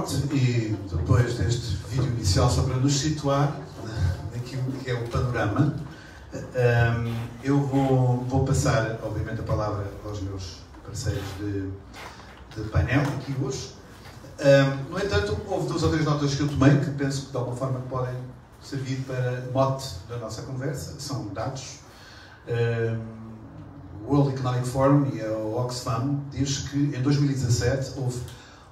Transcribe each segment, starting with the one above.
Pronto, e depois deste vídeo inicial só para nos situar naquilo que é o panorama, eu vou passar, obviamente, a palavra aos meus parceiros de painel aqui hoje. No entanto, houve 2 ou 3 notas que eu tomei que penso que de alguma forma podem servir para mote da nossa conversa. São dados. O World Economic Forum e a Oxfam diz que em 2017 houve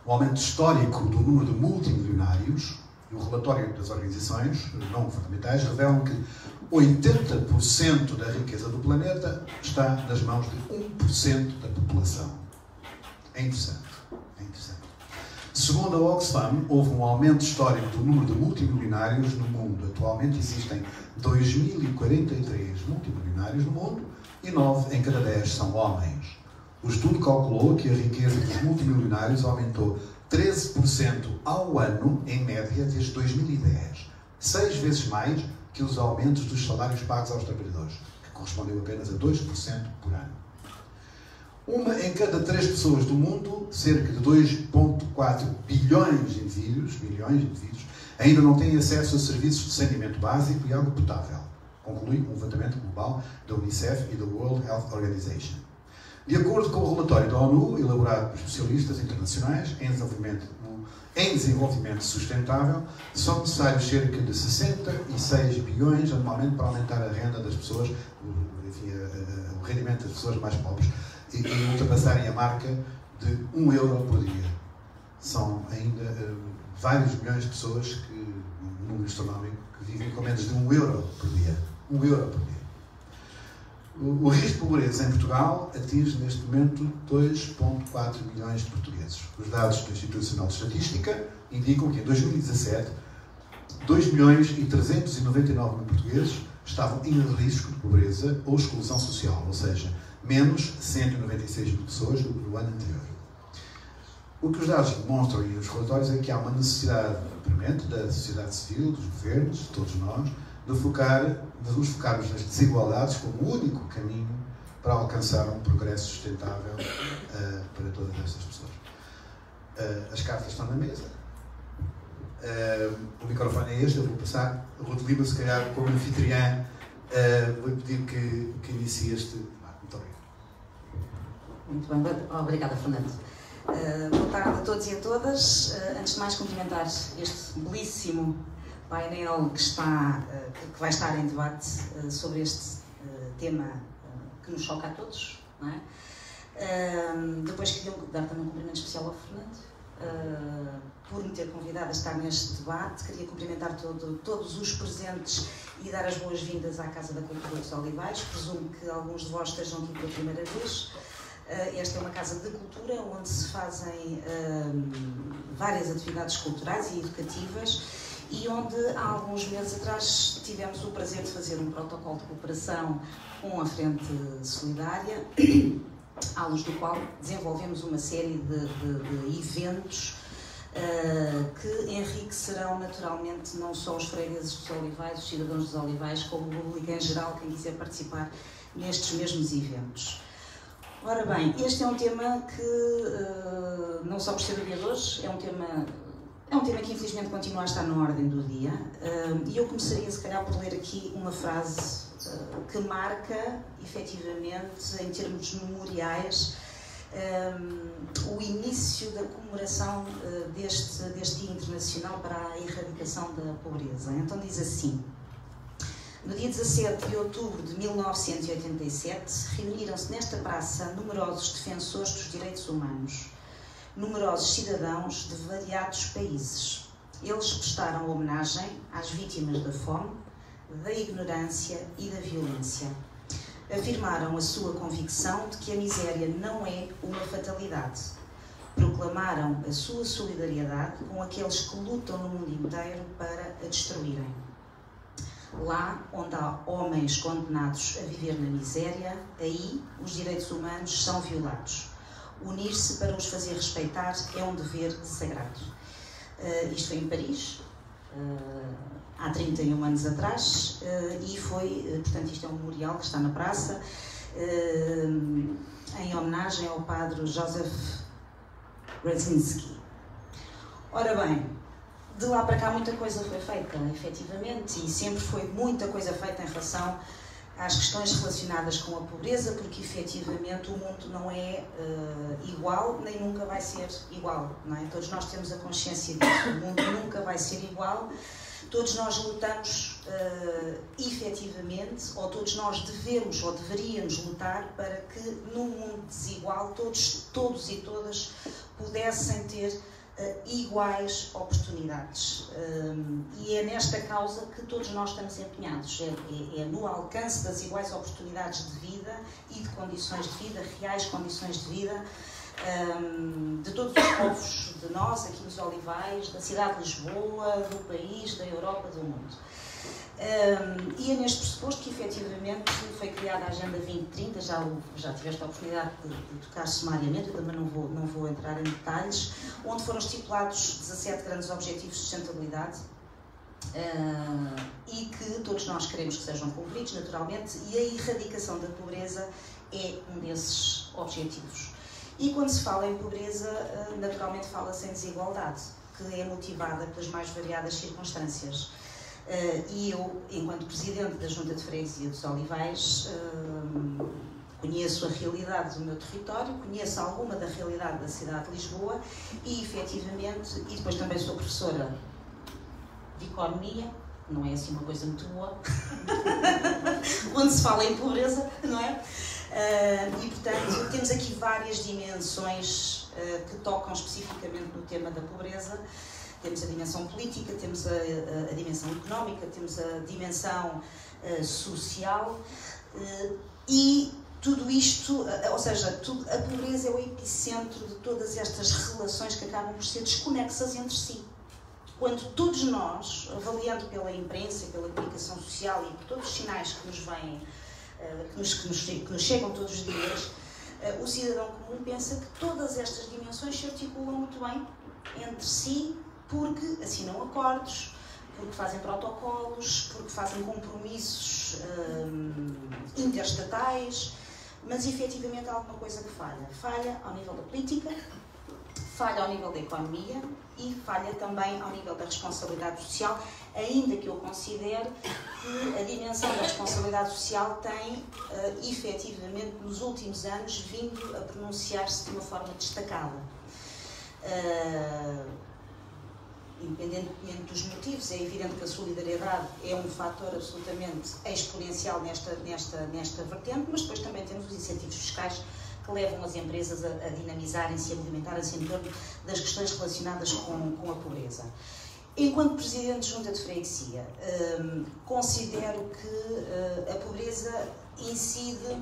um aumento histórico do número de multimilionários, e o relatório das organizações não governamentais revelam que 80% da riqueza do planeta está nas mãos de 1% da população. É interessante. É interessante. Segundo a Oxfam, houve um aumento histórico do número de multimilionários no mundo. Atualmente existem 2.043 multimilionários no mundo e 9 em cada 10 são homens. O estudo calculou que a riqueza dos multimilionários aumentou 13% ao ano, em média, desde 2010. 6 vezes mais que os aumentos dos salários pagos aos trabalhadores, que correspondeu apenas a 2% por ano. 1 em cada 3 pessoas do mundo, cerca de 2,4 bilhões de indivíduos, ainda não têm acesso a serviços de saneamento básico e água potável, conclui um levantamento global da Unicef e da World Health Organization. De acordo com o relatório da ONU, elaborado por especialistas internacionais em desenvolvimento sustentável, são necessários cerca de 66 bilhões anualmente para aumentar a renda das pessoas, enfim, o rendimento das pessoas mais pobres, e ultrapassarem a marca de €1 por dia. São ainda vários milhões de pessoas no número astronómico, que vivem com menos de €1 por dia. €1 por dia. O risco de pobreza em Portugal atinge neste momento 2,4 milhões de portugueses. Os dados do Instituto Nacional de Estatística indicam que em 2017 2.399.000 portugueses estavam em risco de pobreza ou exclusão social, ou seja, menos 196.000 pessoas do que no ano anterior. O que os dados demonstram e os relatórios é que há uma necessidade premente da sociedade civil, dos governos, de todos nós, de nos focarmos nas desigualdades como o único caminho para alcançar um progresso sustentável para todas estas pessoas. As cartas estão na mesa. O microfone é este, eu vou passar. A Ruth Lima, se calhar, como anfitriã, vou pedir que inicie este debate. Muito obrigado. Muito bem, obrigada, Fernando. Boa tarde a todos e a todas. Antes de mais, cumprimentar este belíssimo painel que vai estar em debate sobre este tema que nos choca a todos, não é? Depois queria dar também um cumprimento especial ao Fernando por me ter convidado a estar neste debate. Queria cumprimentar todos os presentes e dar as boas-vindas à Casa da Cultura dos Olivais. Presumo que alguns de vós estejam aqui pela primeira vez. Esta é uma casa de cultura onde se fazem várias atividades culturais e educativas, e onde há alguns meses atrás tivemos o prazer de fazer um protocolo de cooperação com a Frente Solidária, à luz do qual desenvolvemos uma série de eventos que enriquecerão naturalmente não só os fregueses dos Olivais, os cidadãos dos Olivais, como o público em geral, quem quiser participar nestes mesmos eventos. Ora bem, este é um tema que, não só por ser o dia de hoje, é um tema que infelizmente continua a estar na ordem do dia, e eu começaria se calhar por ler aqui uma frase que marca efetivamente, em termos memoriais, o início da comemoração deste Dia Internacional para a Erradicação da Pobreza. Então diz assim: no dia 17 de outubro de 1987, reuniram-se nesta praça numerosos defensores dos direitos humanos, numerosos cidadãos de variados países. Eles prestaram homenagem às vítimas da fome, da ignorância e da violência. Afirmaram a sua convicção de que a miséria não é uma fatalidade. Proclamaram a sua solidariedade com aqueles que lutam no mundo inteiro para a destruírem. Lá onde há homens condenados a viver na miséria, aí os direitos humanos são violados. Unir-se para os fazer respeitar é um dever sagrado. Isto foi em Paris, há 31 anos atrás, e foi, portanto, isto é um memorial que está na praça, em homenagem ao padre Joseph Brzezinski. Ora bem, de lá para cá muita coisa foi feita, efetivamente, e sempre foi muita coisa feita em relação às questões relacionadas com a pobreza, porque efetivamente o mundo não é igual, nem nunca vai ser igual, não é? Todos nós temos a consciência disso, o mundo nunca vai ser igual, todos nós lutamos efetivamente, ou todos nós devemos ou deveríamos lutar para que num mundo desigual todos e todas pudessem ter iguais oportunidades, e é nesta causa que todos nós estamos empenhados, é no alcance das iguais oportunidades de vida e de condições de vida, reais condições de vida, de todos os povos, de nós aqui nos Olivais, da cidade de Lisboa, do país, da Europa, do mundo. E é neste pressuposto que efetivamente foi criada a Agenda 2030, já tiveste a oportunidade de tocar sumariamente, eu também não vou entrar em detalhes, onde foram estipulados 17 grandes objetivos de sustentabilidade, e que todos nós queremos que sejam cumpridos, naturalmente, e a erradicação da pobreza é um desses objetivos. E quando se fala em pobreza, naturalmente fala-se em desigualdade, que é motivada pelas mais variadas circunstâncias. E eu, enquanto Presidente da Junta de Freguesia dos Olivais, conheço a realidade do meu território, conheço alguma da realidade da cidade de Lisboa e, efetivamente, e depois também sou professora de Economia, não é assim uma coisa muito boa, onde se fala em pobreza, não é? E, portanto, temos aqui várias dimensões que tocam especificamente no tema da pobreza. Temos a dimensão política, temos a dimensão económica, temos a dimensão social, e tudo isto, ou seja, a pobreza é o epicentro de todas estas relações que acabam por ser desconexas entre si. Quando todos nós, avaliando pela imprensa, pela comunicação social e por todos os sinais que nos vêm, que nos chegam todos os dias, o cidadão comum pensa que todas estas dimensões se articulam muito bem entre si, porque assinam acordos, porque fazem protocolos, porque fazem compromissos interestatais, mas efetivamente há alguma coisa que falha. Falha ao nível da política, falha ao nível da economia e falha também ao nível da responsabilidade social, ainda que eu considere que a dimensão da responsabilidade social tem, efetivamente, nos últimos anos, vindo a pronunciar-se de uma forma destacada. Independentemente dos motivos, é evidente que a solidariedade é um fator absolutamente exponencial nesta vertente, mas depois também temos os incentivos fiscais que levam as empresas a dinamizarem-se e a movimentarem-se em torno das questões relacionadas com a pobreza. Enquanto Presidente de Junta de Freguesia, considero que a pobreza incide,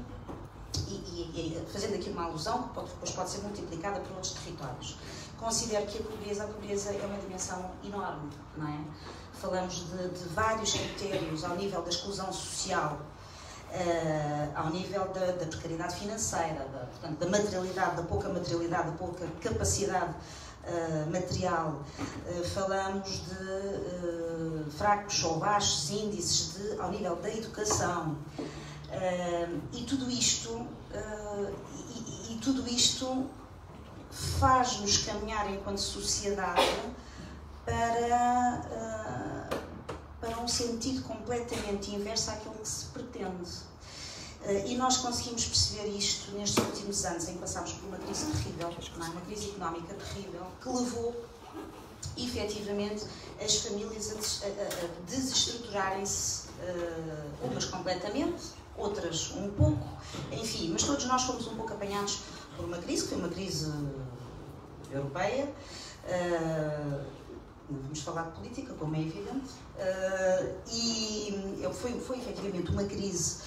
e fazendo aqui uma alusão, que depois pode ser multiplicada por outros territórios, considero que a pobreza é uma dimensão enorme, não é? Falamos de vários critérios ao nível da exclusão social, ao nível da precariedade financeira, portanto, da materialidade, da pouca capacidade material. Falamos de fracos ou baixos índices ao nível da educação. E tudo isto faz-nos caminhar enquanto sociedade para um sentido completamente inverso àquilo que se pretende. E nós conseguimos perceber isto nestes últimos anos, em que passámos por uma crise terrível, uma crise económica terrível, que levou, efetivamente, as famílias a desestruturarem-se, umas completamente, outras um pouco, enfim, mas todos nós fomos um pouco apanhados por uma crise, que foi uma crise europeia. Não vamos falar de política, como é evidente, e foi efetivamente uma crise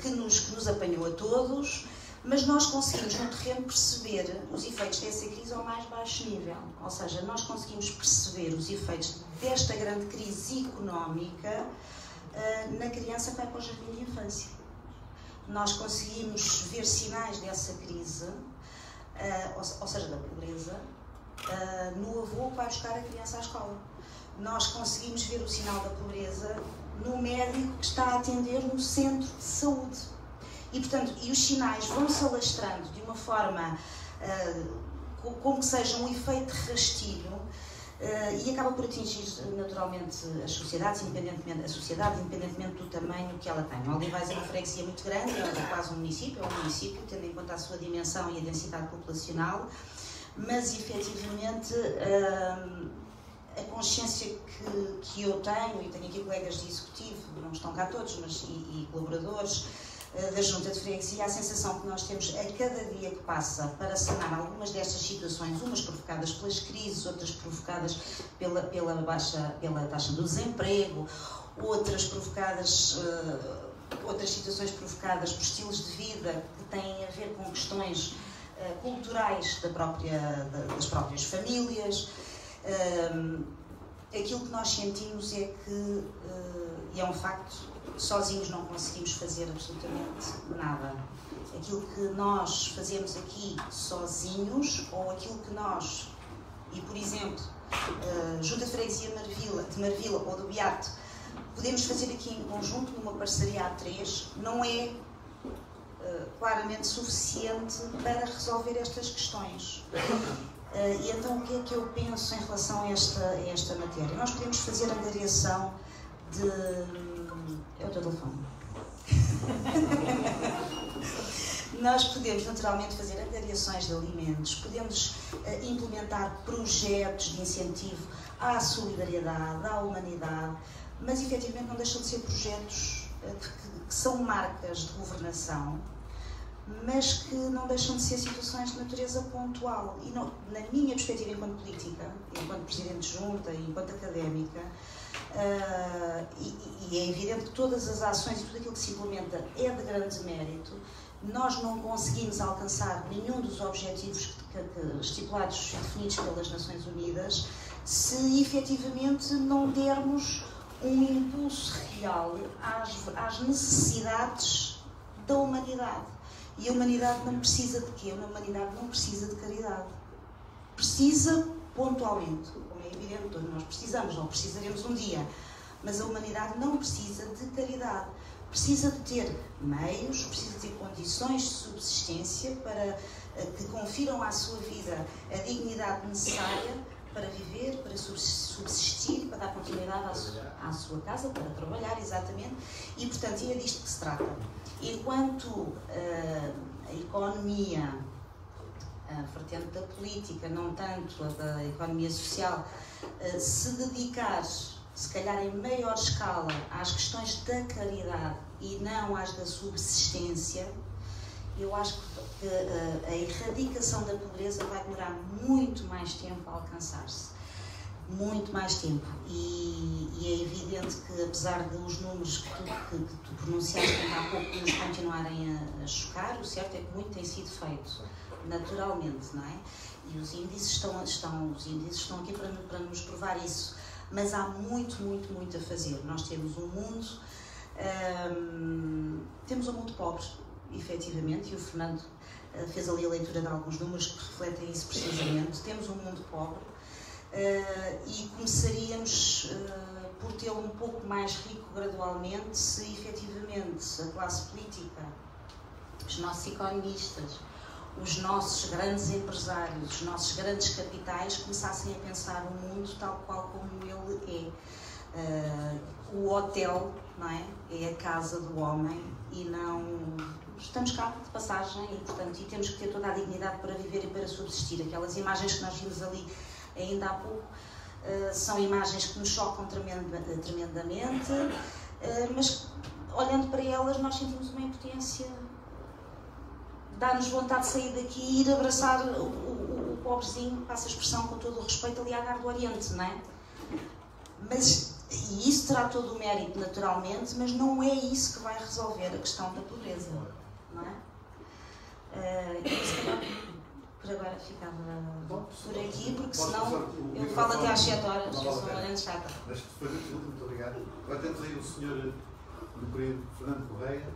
que nos apanhou a todos, mas nós conseguimos no terreno perceber os efeitos dessa crise ao mais baixo nível, ou seja, nós conseguimos perceber os efeitos desta grande crise económica na criança que vai para o jardim de infância. Nós conseguimos ver sinais dessa crise, ou seja, da pobreza, no avô que vai buscar a criança à escola. Nós conseguimos ver o sinal da pobreza no médico que está a atender no centro de saúde. E, portanto, os sinais vão-se alastrando de uma forma como que seja um efeito rastilho, e acaba por atingir naturalmente as sociedades, independentemente do tamanho que ela tem. Olivais é uma freguesia muito grande, é quase um município, tendo em conta a sua dimensão e a densidade populacional, mas efetivamente a consciência que eu tenho, e tenho aqui colegas de executivo, não estão cá todos, mas e colaboradores da Junta de Freguesia, a sensação que nós temos a cada dia que passa para sanar algumas destas situações, umas provocadas pelas crises, outras provocadas pela taxa do desemprego, outras situações provocadas por estilos de vida que têm a ver com questões culturais das próprias famílias. Aquilo que nós sentimos é que, e é um facto, sozinhos não conseguimos fazer absolutamente nada. Aquilo que nós fazemos aqui sozinhos, ou aquilo que nós, e por exemplo, Junta de Freguesia de Marvila ou do Beato, podemos fazer aqui em conjunto, numa parceria A3, não é claramente suficiente para resolver estas questões. E então o que é que eu penso em relação a esta matéria? Nós podemos fazer angariação de... É o teu telefone. Nós podemos naturalmente fazer angariações de alimentos, podemos implementar projetos de incentivo à solidariedade, à humanidade, mas efetivamente não deixam de ser projetos que são marcas de governação, mas que não deixam de ser situações de natureza pontual. E não, na minha perspectiva enquanto política, enquanto Presidente de Junta e enquanto académica, e é evidente que todas as ações e tudo aquilo que se implementa é de grande mérito, nós não conseguimos alcançar nenhum dos objetivos estipulados e definidos pelas Nações Unidas se efetivamente não dermos um impulso real às necessidades da humanidade. E a humanidade não precisa de quê? A humanidade não precisa de caridade. Precisa pontualmente, como é evidente, todos nós precisamos, ou precisaremos um dia, mas a humanidade não precisa de caridade. Precisa de ter meios, precisa de ter condições de subsistência para que confiram à sua vida a dignidade necessária para viver, para subsistir, para dar continuidade à sua casa, para trabalhar, exatamente. E, portanto, é disto que se trata. Enquanto a economia, a vertente da política, não tanto a da economia social, se dedicar, se calhar em maior escala, às questões da caridade e não às da subsistência, eu acho que a erradicação da pobreza vai demorar muito mais tempo a alcançar-se. Muito mais tempo. E é evidente que, apesar dos números que tu pronunciaste há pouco nos continuarem a chocar, o certo é que muito tem sido feito, naturalmente, não é? E os índices estão aqui para nos provar isso. Mas há muito a fazer. Nós temos um mundo pobre, efetivamente, e o Fernando fez ali a leitura de alguns números que refletem isso precisamente. Temos um mundo pobre e começaríamos por tê-lo um pouco mais rico gradualmente se efetivamente a classe política, os nossos economistas, os nossos grandes empresários, os nossos grandes capitais começassem a pensar o mundo tal qual como ele é. O hotel, não é? É a casa do homem e não... Estamos cá de passagem e, portanto, temos que ter toda a dignidade para viver e para subsistir. Aquelas imagens que nós vimos ali ainda há pouco são imagens que nos chocam tremendamente, mas olhando para elas nós sentimos uma impotência. Dá-nos vontade de sair daqui e ir abraçar o pobrezinho, passa a expressão com todo o respeito, ali à Gar do Oriente, não é? E isso terá todo o mérito, naturalmente, mas não é isso que vai resolver a questão da pobreza, não é? Por agora ficava por aqui, porque senão eu falo até às 7 horas, eu sou uma grande chata. Mas depois da pergunta, muito obrigado. Agora temos aí o senhor do período, Fernando Correia.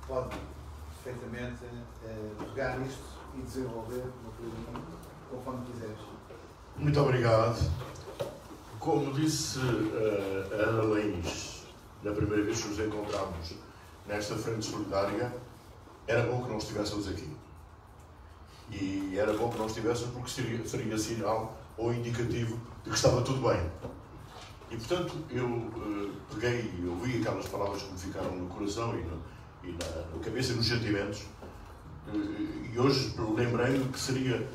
Pode perfeitamente pegar nisto e desenvolver uma pergunta conforme quiseres. Muito obrigado. Como disse a Ana Leís, na primeira vez que nos encontramos nesta frente solidária, era bom que não estivéssemos aqui. E era bom que não estivéssemos, porque seria sinal ou indicativo de que estava tudo bem. E, portanto, eu peguei e ouvi aquelas palavras que me ficaram no coração e na cabeça e nos sentimentos. E hoje lembrei-me que seria,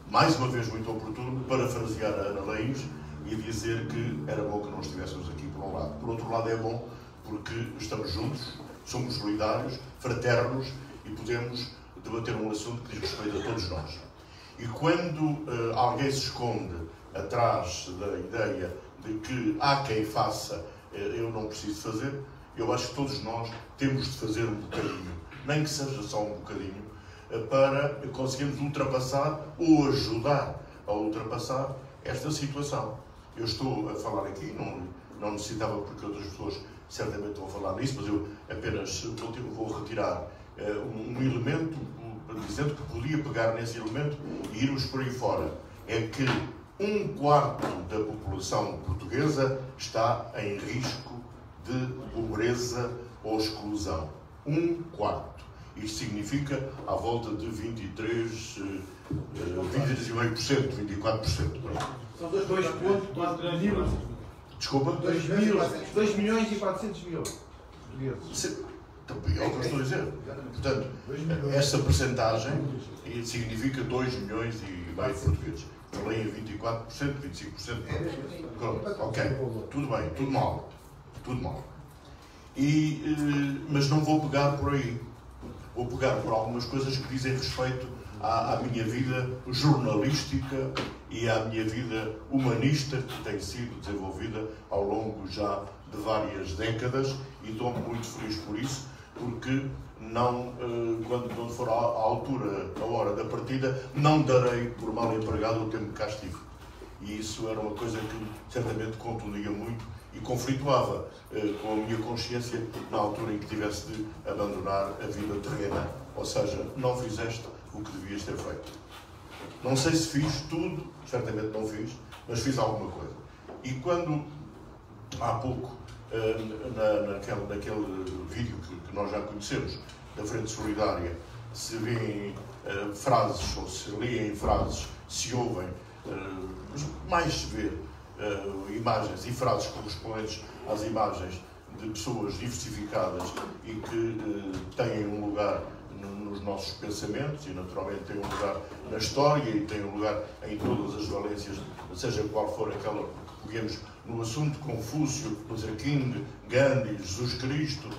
mais uma vez, muito oportuno parafrasear a Ana Leis e dizer que era bom que não estivéssemos aqui, por um lado. Por outro lado, é bom porque estamos juntos, somos solidários, fraternos e podemos debater um assunto que diz respeito a todos nós. E quando alguém se esconde atrás da ideia de que há quem faça, eu não preciso fazer, eu acho que todos nós temos de fazer um bocadinho, nem que seja só um bocadinho, para conseguirmos ultrapassar ou ajudar a ultrapassar esta situação. Eu estou a falar aqui, não necessitava, porque outras pessoas certamente vão falar nisso, mas eu apenas vou retirar um elemento, dizendo que podia pegar nesse elemento e irmos por aí fora. É que 1/4 da população portuguesa está em risco de pobreza ou exclusão. 1/4. Isto significa à volta de 23,5%, 24%. São 2,4 milhões. Desculpa? 2.400.000 portugueses. É o que eu estou a dizer. Portanto, essa percentagem significa 2 milhões e meio de portugueses. Falei em 24%, 25%. Ok, tudo bem, tudo mal. Tudo mal. Mas não vou pegar por aí. Vou pegar por algumas coisas que dizem respeito à minha vida jornalística e à minha vida humanista, que tem sido desenvolvida ao longo já de várias décadas, e estou muito feliz por isso, porque quando for a hora da partida, não darei por mal empregado o tempo que cá estive. E isso era uma coisa que certamente contundia muito e conflituava com a minha consciência na altura em que tivesse de abandonar a vida terrena. Ou seja, não fizeste o que devias ter feito. Não sei se fiz tudo, certamente não fiz, mas fiz alguma coisa. E quando, há pouco, naquele vídeo que nós já conhecemos, da Frente Solidária, se vêem frases, ou se leem frases, se ouvem, mais se vê imagens e frases correspondentes às imagens de pessoas diversificadas e que têm um lugar nos nossos pensamentos e naturalmente têm um lugar na história e têm um lugar em todas as valências, seja qual for aquela que peguemos no assunto: Confúcio, Luther King, Gandhi, Jesus Cristo,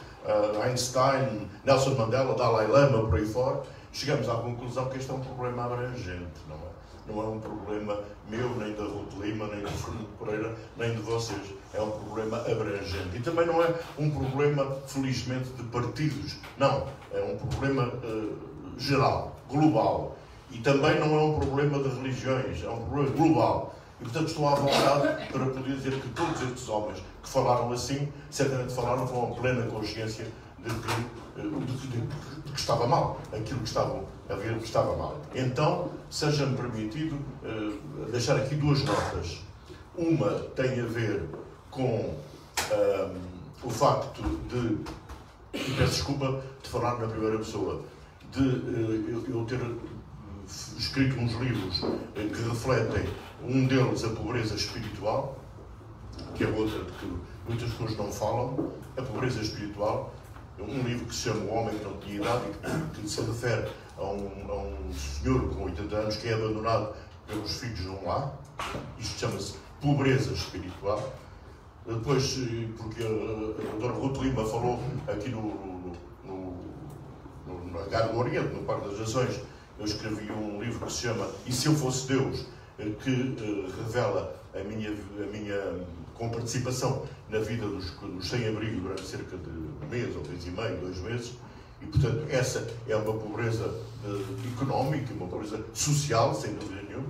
Einstein, Nelson Mandela, Dalai Lama, por aí fora, chegamos à conclusão que este é um problema abrangente, não é? Não é um problema meu, nem da Ruth Lima, nem do Fernando Pereira, nem de vocês. É um problema abrangente. E também não é um problema, felizmente, de partidos. Não. É um problema geral, global. E também não é um problema de religiões. É um problema global. E, portanto, estou à vontade para poder dizer que todos estes homens que falaram assim, certamente falaram com a plena consciência de que estava mal. Aquilo que estavam a ver que estava mal. Então, seja-me permitido deixar aqui duas notas. Uma tem a ver com o facto de, e peço desculpa de falar na primeira pessoa, de eu ter escrito uns livros que refletem, um deles, a pobreza espiritual, que é outra de que muitas pessoas não falam, a pobreza espiritual. Um livro que se chama O Homem que Não Tinha Idade, que se refere a um senhor com 80 anos que é abandonado pelos filhos de um lar. Isto chama-se pobreza espiritual. Depois, porque a Dra. Ruth Lima falou aqui na Gare do Oriente, no Parque das Nações, eu escrevi um livro que se chama E Se Eu Fosse Deus, que revela a minha com participação na vida dos sem-abrigo durante cerca de um mês, ou mês e meio, 2 meses, e, portanto, essa é uma pobreza económica, uma pobreza social, sem dúvida nenhuma.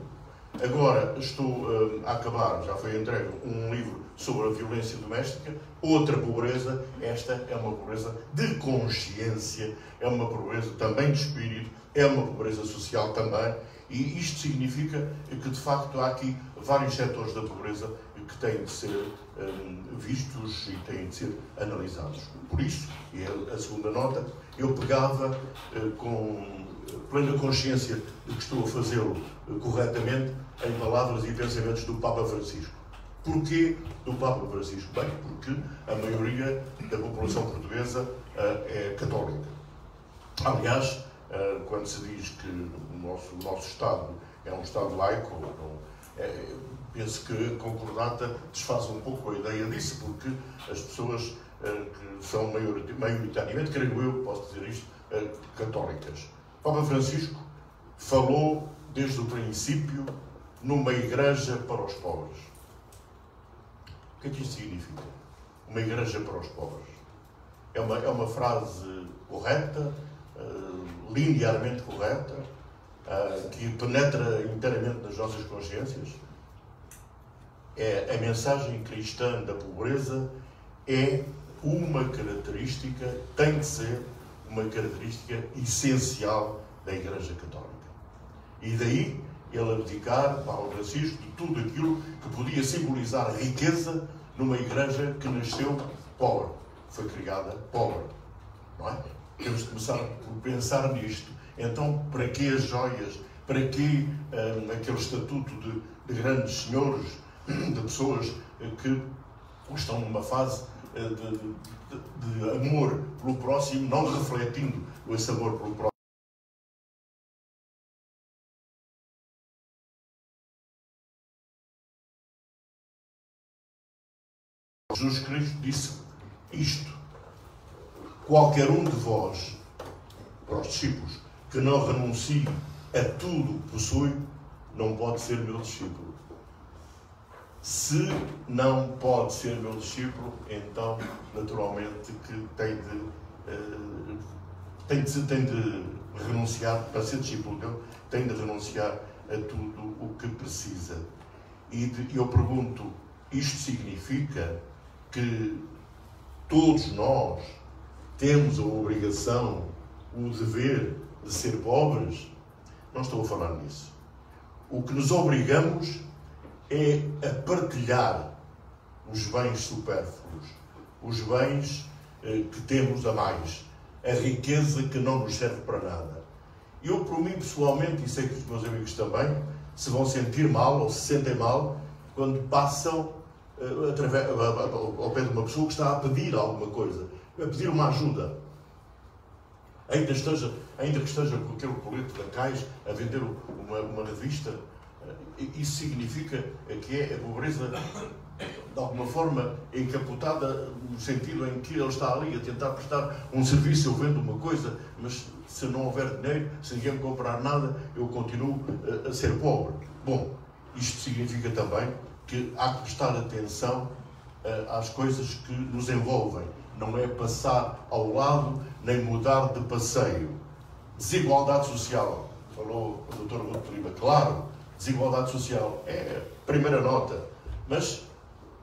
Agora estou a acabar, já foi entregue, um livro sobre a violência doméstica, outra pobreza. Esta é uma pobreza de consciência, é uma pobreza também de espírito, é uma pobreza social também, e isto significa que, de facto, há aqui vários setores da pobreza que têm de ser vistos e têm de ser analisados. Por isso, e a segunda nota, eu pegava com plena consciência de que estou a fazê-lo corretamente, em palavras e pensamentos do Papa Francisco. Porquê do Papa Francisco? Bem, porque a maioria da população portuguesa é católica. Aliás, quando se diz que o nosso Estado é um Estado laico, penso que a concordata desfaz um pouco a ideia disso, porque as pessoas que são maioritariamente, creio eu, posso dizer isto, católicas. O Papa Francisco falou desde o princípio numa igreja para os pobres. O que é que isto significa? Uma igreja para os pobres. É uma frase correta, linearmente correta, que penetra inteiramente nas nossas consciências. A mensagem cristã da pobreza é uma característica, tem de ser uma característica essencial da Igreja Católica. E daí ele abdicar, Papa Francisco, de tudo aquilo que podia simbolizar a riqueza numa Igreja que nasceu pobre, foi criada pobre. Não é? Temos de começar por pensar nisto. Então, para que as joias? Para que aquele estatuto de grandes senhores, de pessoas que estão numa fase de amor pelo próximo, não refletindo esse amor pelo próximo? Jesus Cristo disse isto: qualquer um de vós, para os discípulos, que não renuncie a tudo que possui, não pode ser meu discípulo. Se não pode ser meu discípulo, então, naturalmente, que tem de renunciar, para ser discípulo dele, tem de renunciar a tudo o que precisa. E eu pergunto, isto significa que todos nós temos a obrigação, o dever de ser pobres? Não estou a falar nisso. O que nos obrigamos é a partilhar os bens supérfluos, os bens que temos a mais, a riqueza que não nos serve para nada. Eu, por mim, pessoalmente, e sei que os meus amigos também, se vão sentir mal ou se sentem mal quando passam ao pé de uma pessoa que está a pedir alguma coisa, a pedir uma ajuda. Ainda que esteja com aquele colete da Cais a vender uma revista, isso significa que é a pobreza, de alguma forma, encapotada no sentido em que ele está ali a tentar prestar um serviço, eu vendo uma coisa, mas se não houver dinheiro, se ninguém me comprar nada, eu continuo a ser pobre. Bom, isto significa também que há que prestar atenção às coisas que nos envolvem. Não é passar ao lado, nem mudar de passeio. Desigualdade social. Falou o Dr. Ruto Lima. Claro, desigualdade social é a primeira nota. Mas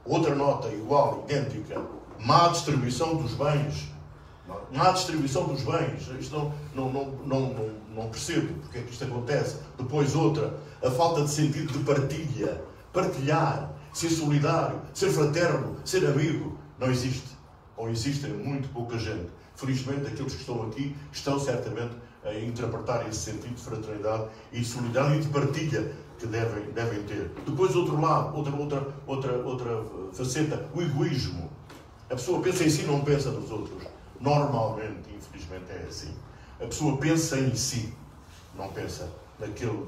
outra nota igual, idêntica. Má distribuição dos bens. Má distribuição dos bens. Isto não percebo porque é que isto acontece. Depois outra. A falta de sentido de partilha. Partilhar. Ser solidário. Ser fraterno. Ser amigo. Não existe. Ou existem muito pouca gente. Felizmente, aqueles que estão aqui estão certamente a interpretar esse sentido de fraternidade e de solidariedade e de partilha que devem ter. Depois, outro lado, outra faceta, o egoísmo. A pessoa pensa em si, não pensa nos outros. Normalmente, infelizmente, é assim. A pessoa pensa em si, não pensa naquele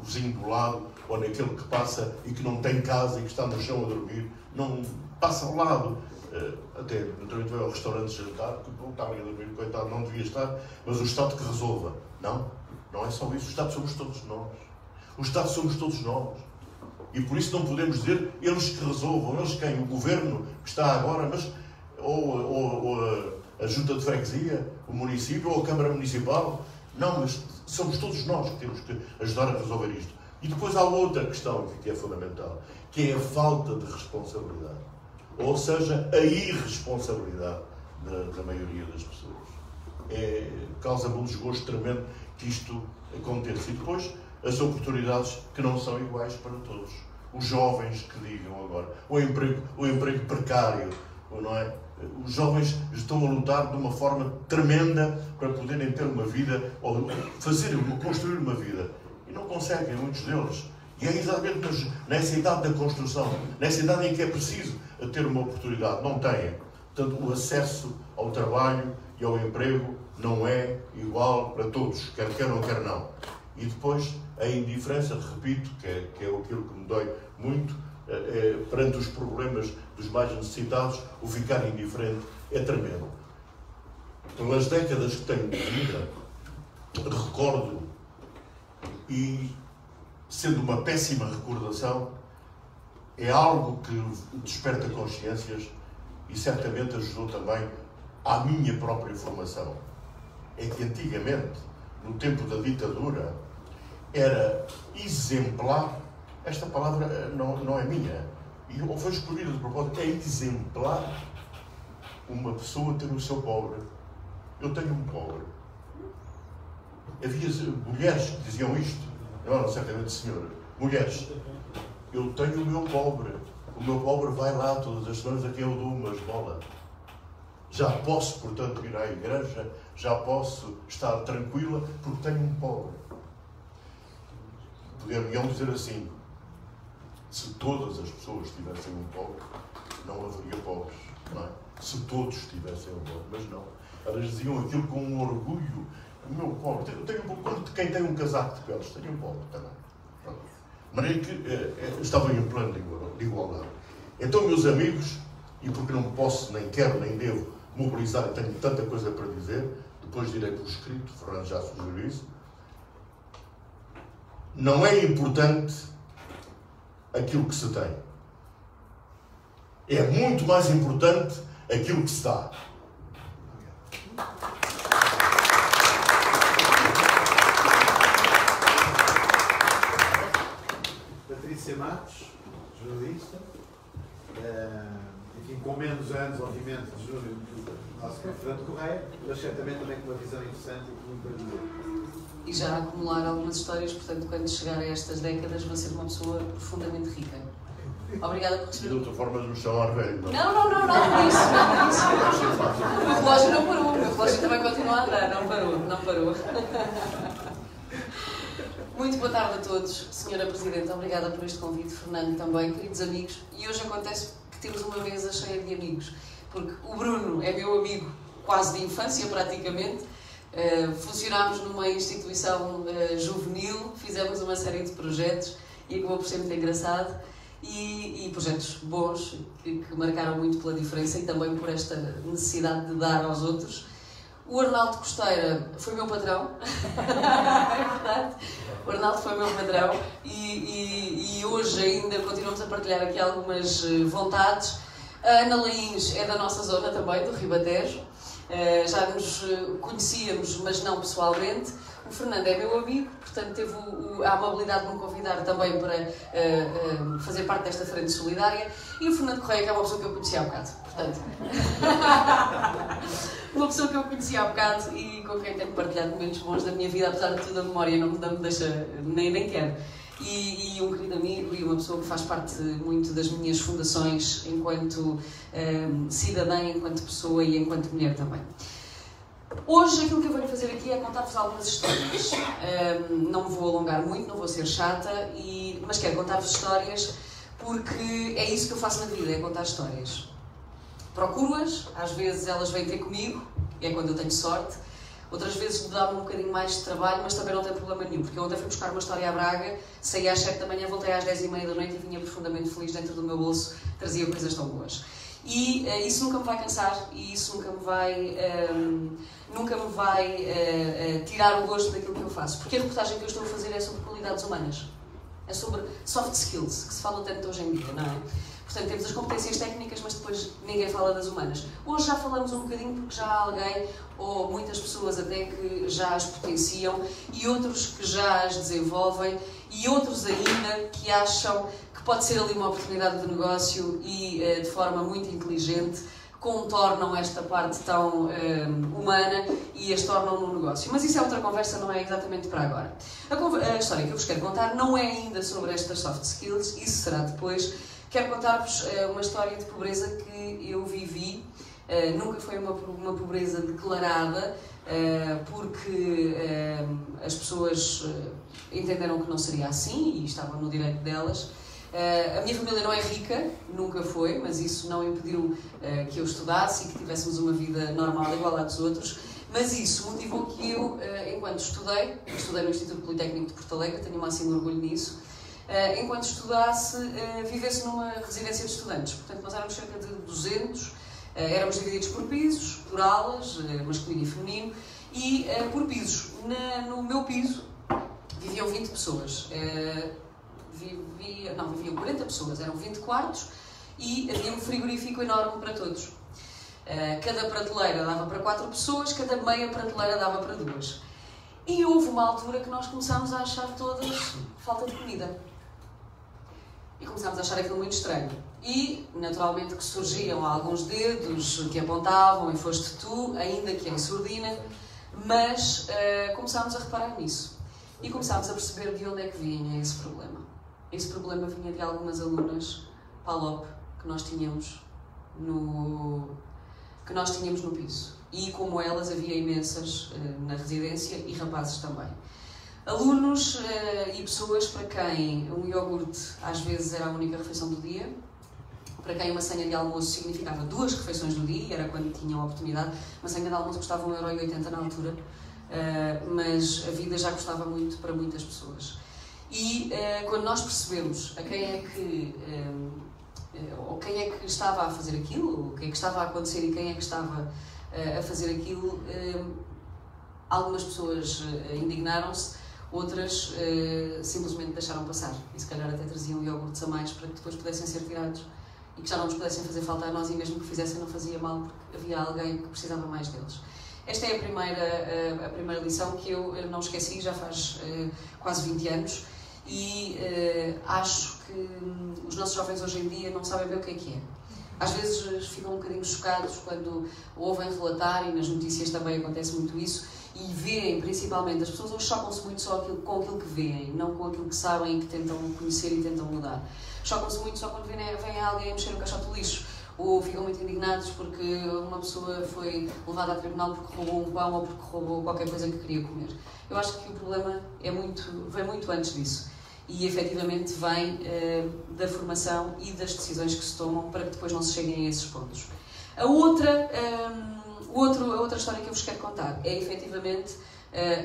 vizinho do lado ou naquele que passa e que não tem casa e que está no chão a dormir. Não passa ao lado. Até naturalmente vai ao restaurante jantar, que não está ali a dormir, coitado, não devia estar, mas o Estado que resolva. Não é só isso. O Estado somos todos nós. O Estado somos todos nós. E por isso não podemos dizer eles que resolvam. Eles quem? O Governo que está agora, mas ou a Junta de Freguesia, o município, ou a Câmara Municipal. Não, mas somos todos nós que temos que ajudar a resolver isto. E depois há outra questão que é fundamental, que é a falta de responsabilidade. Ou seja, a irresponsabilidade da maioria das pessoas. Causa-me um desgosto tremendo que isto aconteça. E depois, as oportunidades que não são iguais para todos. Os jovens que digam agora, o emprego precário, não é? Os jovens estão a lutar de uma forma tremenda para poderem ter uma vida, ou construir uma vida. E não conseguem, muitos deles. E é exatamente nessa idade da construção, nessa idade em que é preciso ter uma oportunidade. Não têm. Portanto, o acesso ao trabalho e ao emprego não é igual para todos, quer queiram, quer não. E depois, a indiferença, repito, que é aquilo que me dói muito, perante os problemas dos mais necessitados, o ficar indiferente é tremendo. Pelas décadas que tenho de vida, recordo, e sendo uma péssima recordação, é algo que desperta consciências e certamente ajudou também à minha própria formação. É que antigamente, no tempo da ditadura, era exemplar, esta palavra não é minha, e não foi escolhida de propósito, é exemplar uma pessoa ter o seu pobre. Eu tenho um pobre. Havia mulheres que diziam isto, não certamente senhoras, mulheres, eu tenho o meu pobre vai lá todas as semanas a quem eu dou uma esmola. Já posso, portanto, ir à igreja, já posso estar tranquila porque tenho um pobre. Poderiam dizer assim, se todas as pessoas tivessem um pobre, não haveria pobres, não é? Se todos tivessem um pobre, mas não. Elas diziam aquilo com um orgulho. O meu pobre, quem tem um casaco de peles, tem um pobre também. De maneira que estavam em plano de igualdade. Então, meus amigos, e porque não posso, nem quero, nem devo mobilizar, e tenho tanta coisa para dizer, depois direi por escrito, Fernando já sugeriu isso, não é importante aquilo que se tem. É muito mais importante aquilo que se dá. Patrícia Matos, jornalista, enfim, com menos anos, obviamente, de júri do nosso Fernando Correia, mas certamente também com uma visão interessante e com muito brilhante. E já acumular algumas histórias, portanto, quando chegar a estas décadas, vou ser uma pessoa profundamente rica. Obrigada por receber. De outra forma, nos chamar velho. Não, por isso. O relógio não parou, o relógio também continua a andar, não parou. Muito boa tarde a todos, Senhora Presidente, obrigada por este convite, Fernando também, queridos amigos. E hoje acontece que temos uma mesa cheia de amigos, porque o Bruno é meu amigo quase de infância, praticamente. Funcionámos numa instituição juvenil, fizemos uma série de projetos e acabou por ser muito engraçado. E projetos bons que marcaram muito pela diferença e também por esta necessidade de dar aos outros. O Arnaldo Costeira foi meu patrão, é verdade, o Arnaldo foi meu patrão e hoje ainda continuamos a partilhar aqui algumas vontades. A Ana Laíns é da nossa zona também, do Ribatejo, já nos conhecíamos, mas não pessoalmente. O Fernando é meu amigo, portanto teve a amabilidade de me convidar também para fazer parte desta frente solidária. E o Fernando Correia, que é uma pessoa que eu conhecia há bocado, portanto. Uma pessoa que eu conhecia há bocado e com quem tenho partilhado momentos bons da minha vida, apesar de tudo a memória não me deixa, nem quero. E um querido amigo e uma pessoa que faz parte muito das minhas fundações enquanto cidadã, enquanto pessoa e enquanto mulher também. Hoje aquilo que eu venho fazer aqui é contar-vos algumas histórias. Não me vou alongar muito, não vou ser chata, mas quero contar-vos histórias porque é isso que eu faço na vida, é contar histórias. Procuro-as, às vezes elas vêm ter comigo, é quando eu tenho sorte, outras vezes dá-me um bocadinho mais de trabalho, mas também não tem problema nenhum, porque eu ontem fui buscar uma história à Braga, saí às 7 da manhã, voltei às 10h30 da noite e vinha profundamente feliz dentro do meu bolso, trazia coisas tão boas. E isso nunca me vai cansar e isso nunca me vai tirar o gosto daquilo que eu faço. Porque a reportagem que eu estou a fazer é sobre qualidades humanas. É sobre soft skills, que se fala tanto hoje em dia, não é? Portanto, temos as competências técnicas, mas depois ninguém fala das humanas. Hoje já falamos um bocadinho porque já há alguém, ou muitas pessoas até, que já as potenciam e outros que já as desenvolvem e outros ainda que acham que pode ser ali uma oportunidade de negócio e de forma muito inteligente contornam esta parte tão humana e as tornam num negócio. Mas isso é outra conversa, não é exatamente para agora. A história que eu vos quero contar não é ainda sobre estas soft skills, isso será depois. Quero contar-vos uma história de pobreza que eu vivi. Nunca foi uma pobreza declarada, porque as pessoas entenderam que não seria assim e estavam no direito delas. A minha família não é rica, nunca foi, mas isso não impediu que eu estudasse e que tivéssemos uma vida normal igual à dos outros. Mas isso motivou que eu, enquanto estudei no Instituto Politécnico de Porto Alegre, tenho o máximo orgulho nisso, enquanto estudasse, vivesse numa residência de estudantes. Portanto, nós éramos cerca de 200, éramos divididos por pisos, por alas, masculino e feminino, e por pisos. No meu piso viviam 20 pessoas. Viviam 40 pessoas, eram 20 quartos e havia um frigorífico enorme para todos. Cada prateleira dava para 4 pessoas, cada meia prateleira dava para 2. E houve uma altura que nós começámos a achar todas falta de comida. E começámos a achar aquilo muito estranho. E, naturalmente, que surgiam alguns dedos que apontavam, e foste tu, ainda que em surdina, mas começámos a reparar nisso. E começámos a perceber de onde é que vinha esse problema. Esse problema vinha de algumas alunas PALOP que nós tínhamos no piso. E, como elas, havia imensas na residência e rapazes também. Alunos e pessoas para quem um iogurte às vezes era a única refeição do dia, para quem uma senha de almoço significava 2 refeições do dia, era quando tinham a oportunidade. Uma senha de almoço custava 1,80€ na altura, mas a vida já custava muito para muitas pessoas. E quando nós percebemos a quem é que estava a fazer aquilo, o que é que estava a acontecer e quem é que estava a fazer aquilo, algumas pessoas indignaram-se, outras simplesmente deixaram passar e se calhar até traziam iogurtes a mais para que depois pudessem ser tirados e que já não nos pudessem fazer falta a nós, e mesmo que fizessem não fazia mal porque havia alguém que precisava mais deles. Esta é a primeira lição que eu não esqueci, já faz quase 20 anos, e acho que os nossos jovens hoje em dia não sabem bem o que é. Às vezes ficam um bocadinho chocados quando ouvem relatar, e nas notícias também acontece muito isso, e veem, principalmente, as pessoas hoje chocam-se muito só com aquilo que veem, não com aquilo que sabem e que tentam conhecer e tentam mudar. Chocam-se muito só quando vem alguém a mexer no caixote do lixo, ou ficam muito indignados porque uma pessoa foi levada a tribunal porque roubou um pão ou porque roubou qualquer coisa que queria comer. Eu acho que o problema vem muito antes disso. E, efetivamente, vem da formação e das decisões que se tomam para que depois não se cheguem a esses pontos. A outra história que eu vos quero contar é, efetivamente,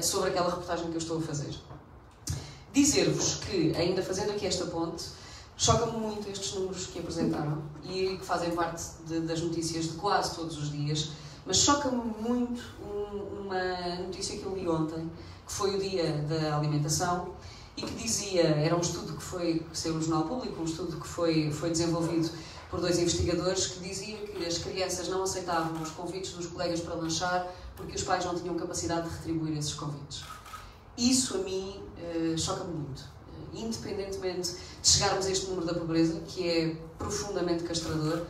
sobre aquela reportagem que eu estou a fazer. Dizer-vos que, ainda fazendo aqui esta ponte, choca-me muito estes números que apresentaram e que fazem parte das notícias de quase todos os dias, mas choca-me muito uma notícia que eu li ontem, que foi o Dia da Alimentação, e que dizia, era um estudo que saiu no Jornal Público, um estudo que foi desenvolvido por 2 investigadores, que dizia que as crianças não aceitavam os convites dos colegas para lanchar porque os pais não tinham capacidade de retribuir esses convites. Isso, a mim, choca-me muito. Independentemente de chegarmos a este número da pobreza, que é profundamente castrador,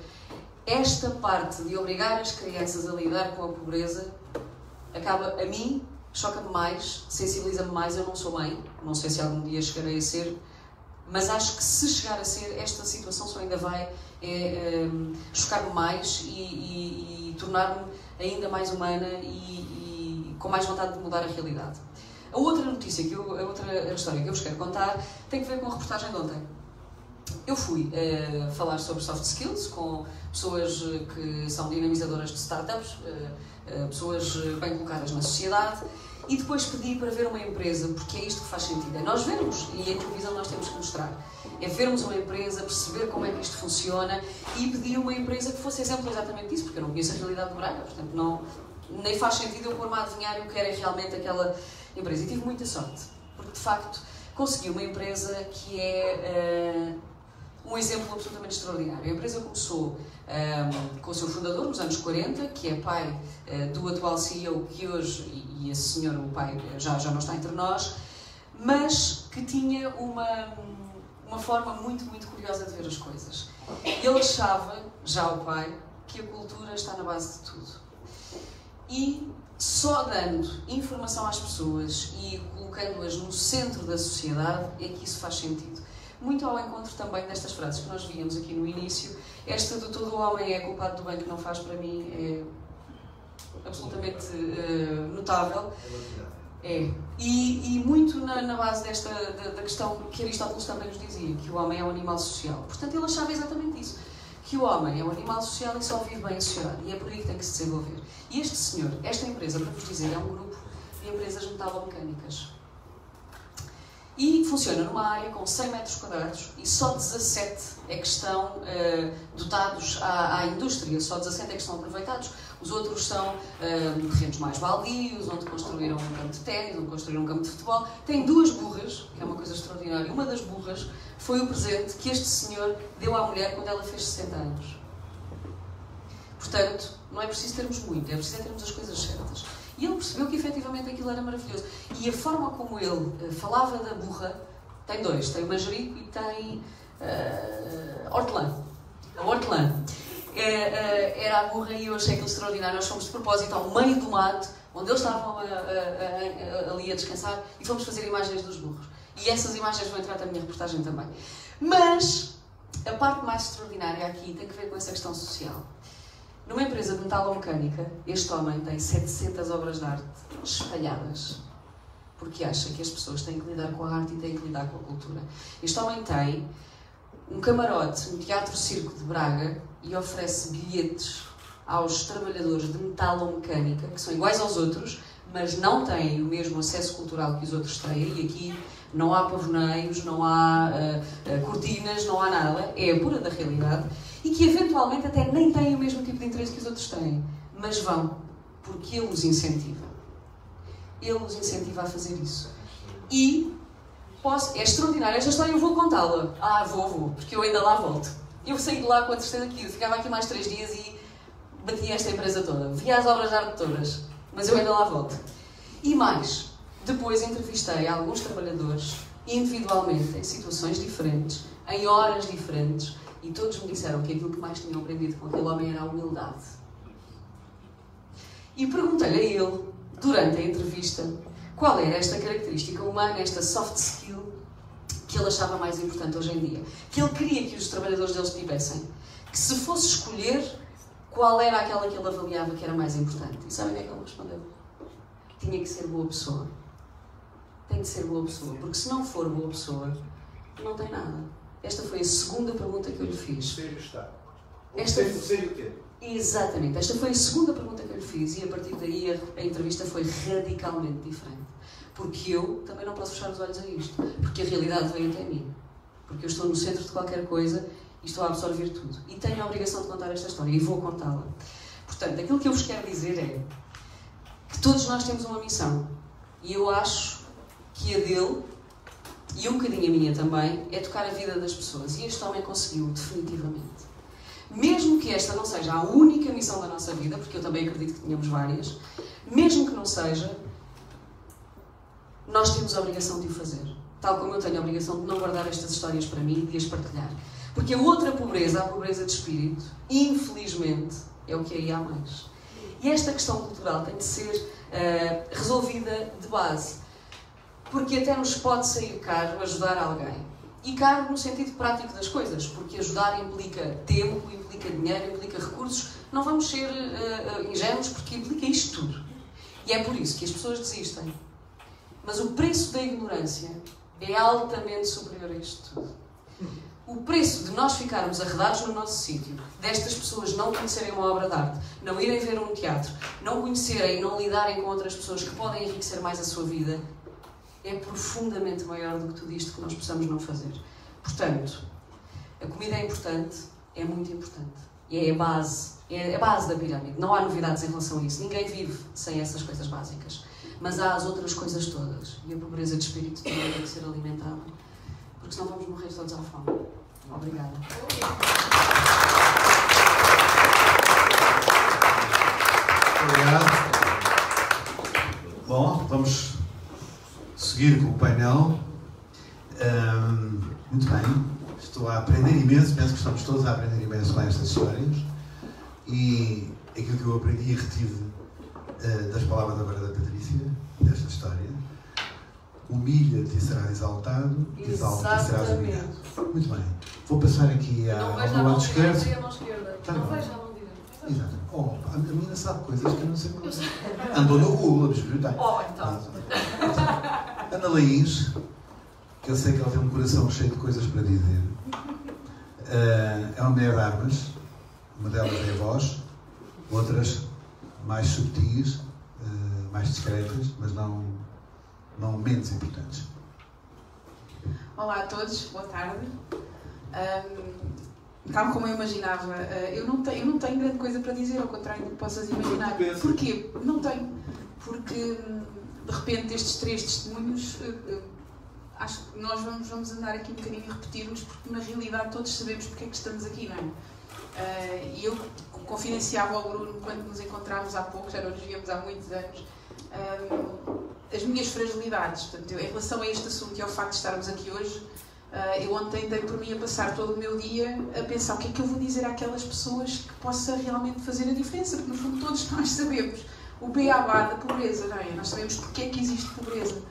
esta parte de obrigar as crianças a lidar com a pobreza acaba, a mim, choca-me mais, sensibiliza-me mais. Eu não sou mãe, não sei se algum dia chegarei a ser, mas acho que se chegar a ser, esta situação só ainda vai chocar-me mais e tornar-me ainda mais humana e com mais vontade de mudar a realidade. A outra notícia, a outra história que eu vos quero contar tem a ver com a reportagem de ontem. Eu fui falar sobre soft skills com pessoas que são dinamizadoras de startups, pessoas bem colocadas na sociedade, e depois pedi para ver uma empresa, porque é isto que faz sentido. É nós vermos, e em televisão nós temos que mostrar, é vermos uma empresa, perceber como é que isto funciona, e pedi uma empresa que fosse exemplo exatamente disso, porque eu não conheço a realidade de Braga, portanto nem faz sentido eu pôr-me a adivinhar o que era realmente aquela empresa. E tive muita sorte, porque de facto consegui uma empresa que é um exemplo absolutamente extraordinário. A empresa começou com o seu fundador nos anos 40, que é pai do atual CEO, que hoje, e esse senhor, o pai, já não está entre nós, mas que tinha uma forma muito, muito curiosa de ver as coisas. Ele achava, já o pai, que a cultura está na base de tudo. E só dando informação às pessoas e colocando-as no centro da sociedade é que isso faz sentido. muito ao encontro também destas frases que nós víamos aqui no início. Esta de todo o homem é culpado do bem que não faz, para mim é absolutamente notável. E muito na base da questão que Aristóteles também nos dizia, que o homem é um animal social. Portanto, ele achava exatamente isso, que o homem é um animal social e só vive bem em sociedade, e é por aí que tem que se desenvolver. E este senhor, esta empresa, para vos dizer, é um grupo de empresas metalomecânicas. E funciona numa área com 100 metros quadrados e só 17 é que estão dotados à indústria, só 17 é que estão aproveitados. Os outros são terrenos mais baldios, onde construíram um campo de ténis, onde construíram um campo de futebol. Tem 2 burras, que é uma coisa extraordinária. Uma das burras foi o presente que este senhor deu à mulher quando ela fez 60 anos. Portanto, não é preciso termos muito, é preciso termos as coisas certas. E ele percebeu que efetivamente aquilo era maravilhoso. E a forma como ele falava da burra, tem 2, tem o manjerico e tem hortelã. A hortelã era a burra e eu achei aquilo extraordinário. Nós fomos de propósito ao meio do mato, onde eles estavam ali a descansar, e fomos fazer imagens dos burros. E essas imagens vão entrar na minha reportagem também. Mas a parte mais extraordinária aqui tem que ver com essa questão social. Numa empresa de metalomecânica, este homem tem 700 obras de arte espalhadas, porque acha que as pessoas têm que lidar com a arte e têm que lidar com a cultura. Este homem tem um camarote, um teatro-circo de Braga, e oferece bilhetes aos trabalhadores de metalomecânica, que são iguais aos outros, mas não têm o mesmo acesso cultural que os outros têm, e aqui não há pavoneiros, não há cortinas, não há nada, é a pura da realidade, e que eventualmente até nem têm o mesmo tipo de interesse que os outros têm, mas vão, porque ele os incentiva. Ele os incentiva a fazer isso. E é extraordinário, esta história eu vou contá-la. Vou, porque eu ainda lá volto. Eu saí de lá com a tristeza que ficava aqui mais 3 dias e batia esta empresa toda. Via as obras de arte todas, mas eu ainda lá volto. E mais, depois entrevistei alguns trabalhadores, individualmente, em situações diferentes, em horas diferentes, e todos me disseram que aquilo que mais tinham aprendido com aquele homem era a humildade. E perguntei-lhe a ele, durante a entrevista, qual era esta característica humana, esta soft skill, que ele achava mais importante hoje em dia. Que ele queria que os trabalhadores deles tivessem. Que se fosse escolher, qual era aquela que ele avaliava que era mais importante. E sabem o que é que ele respondeu? Tinha que ser boa pessoa. Tem que ser boa pessoa. Porque se não for boa pessoa, não tem nada. Esta foi a segunda pergunta que eu lhe fiz. Sério está. Sério o quê? Exatamente. Esta foi a segunda pergunta que eu lhe fiz e a partir daí a entrevista foi radicalmente diferente. Porque eu também não posso fechar os olhos a isto. Porque a realidade vem até mim. Porque eu estou no centro de qualquer coisa e estou a absorver tudo. E tenho a obrigação de contar esta história e vou contá-la. Portanto, aquilo que eu vos quero dizer é que todos nós temos uma missão. E eu acho que a dele, e um bocadinho a minha também, é tocar a vida das pessoas. E este homem conseguiu, definitivamente. Mesmo que esta não seja a única missão da nossa vida, porque eu também acredito que tínhamos várias, mesmo que não seja, nós temos a obrigação de o fazer. Tal como eu tenho a obrigação de não guardar estas histórias para mim e de as partilhar. Porque a outra pobreza, a pobreza de espírito, infelizmente, é o que aí há mais. E esta questão cultural tem de ser resolvida de base. Porque até nos pode sair caro ajudar alguém. E caro no sentido prático das coisas, porque ajudar implica tempo, implica dinheiro, implica recursos. Não vamos ser ingênuos, porque implica isto tudo. E é por isso que as pessoas desistem. Mas o preço da ignorância é altamente superior a isto tudo. O preço de nós ficarmos arredados no nosso sítio, destas pessoas não conhecerem uma obra de arte, não irem ver um teatro, não conhecerem e não lidarem com outras pessoas que podem enriquecer mais a sua vida, é profundamente maior do que tudo isto que nós possamos não fazer. Portanto, a comida é importante, é muito importante. E é a base da pirâmide. Não há novidades em relação a isso. Ninguém vive sem essas coisas básicas. Mas há as outras coisas todas. E a pobreza de espírito também tem que ser alimentada. Porque senão vamos morrer todos à fome. Obrigada. Obrigado. Bom, vamos seguir com o painel. Muito bem. Estou a aprender imenso. Penso que estamos todos a aprender imenso com estas histórias. E aquilo que eu aprendi e retive das palavras agora da Patrícia, desta história. humilha-te e serás exaltado, exalta-te e serás humilhado. Muito bem. Vou passar aqui ao lado esquerdo. Não vejo a mão direita. Exato. Oh, a menina sabe coisas que eu não sei como. Andou no Google a biblioteca. Então. Ana Laís, que eu sei que ela tem um coração cheio de coisas para dizer. É uma mulher de armas. Uma delas é a voz, outras mais subtis, mais discretas, mas não menos importantes. Olá a todos, boa tarde. Tal como eu imaginava, eu não tenho grande coisa para dizer, ao contrário do que possas imaginar. Porquê? Não tenho. Porque, de repente, estes 3 testemunhos, acho que nós vamos andar aqui um bocadinho a repetir-nos, porque na realidade todos sabemos porque é que estamos aqui, não é? E eu confidenciava ao Bruno, quando nos encontrámos há pouco, já não nos víamos há muitos anos, as minhas fragilidades. Portanto, em relação a este assunto e ao facto de estarmos aqui hoje, eu ontem dei por mim a passar todo o meu dia a pensar o que é que eu vou dizer àquelas pessoas que possa realmente fazer a diferença, porque no fundo todos nós sabemos o beabá da pobreza, não é? Nós sabemos porque é que existe pobreza.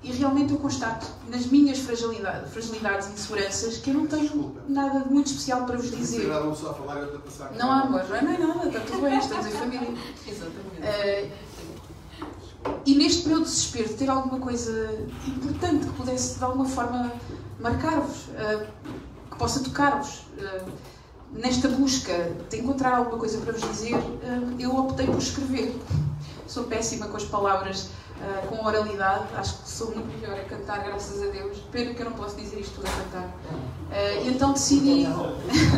E realmente eu constato nas minhas fragilidades e inseguranças que eu não tenho nada de muito especial para vos dizer. Não há amor, não é nada, está tudo bem, estamos em família. Exatamente. E neste meu desespero de ter alguma coisa importante que pudesse de alguma forma marcar-vos, que possa tocar-vos, nesta busca de encontrar alguma coisa para vos dizer, eu optei por escrever. Sou péssima com as palavras, com oralidade, acho que sou muito melhor a cantar, graças a Deus. Pena que eu não posso dizer isto tudo a cantar. E então decidi...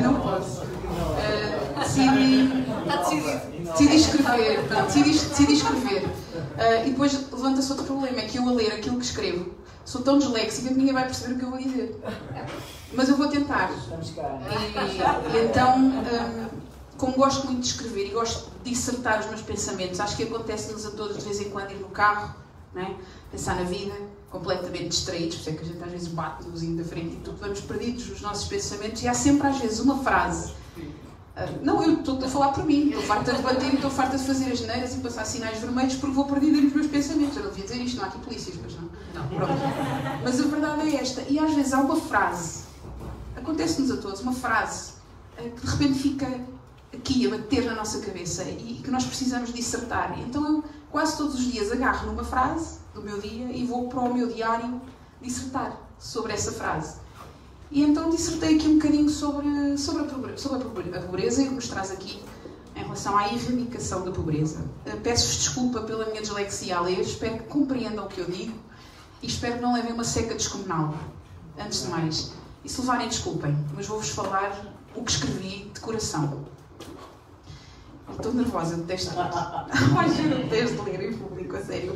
não posso. Decidi escrever. Decidi escrever. E depois levanta-se outro problema, é que eu a ler aquilo que escrevo sou tão disléxica que ninguém vai perceber o que eu vou dizer. Mas eu vou tentar. E então, como gosto muito de escrever e gosto de dissertar os meus pensamentos, acho que acontece-nos a todos de vez em quando ir no carro, não é? Pensar na vida, completamente distraídos, por isso é que a gente às vezes bate no vizinho da frente e tudo, vamos perdidos nos nossos pensamentos, e há sempre às vezes uma frase. Não, eu estou a falar por mim, estou farta de bater e estou farta de fazer as neiras e passar sinais vermelhos porque vou perdida nos meus pensamentos. Eu não devia dizer isto, não há aqui polícias, mas não. Pronto. Mas a verdade é esta, e às vezes há uma frase, acontece-nos a todos, uma frase que de repente fica aqui a bater na nossa cabeça e que nós precisamos dissertar. Então eu quase todos os dias agarro numa frase do meu dia e vou para o meu diário dissertar sobre essa frase. E então dissertei aqui um bocadinho sobre a pobreza e o que nos traz aqui em relação à erradicação da pobreza. Peço-vos desculpa pela minha dislexia a ler, espero que compreendam o que eu digo e espero que não levem uma seca descomunal. Antes de mais, e se levarem, desculpem, mas vou-vos falar o que escrevi de coração. Estou nervosa, detesto ler. Ai, juro, detesto ler em público, a sério.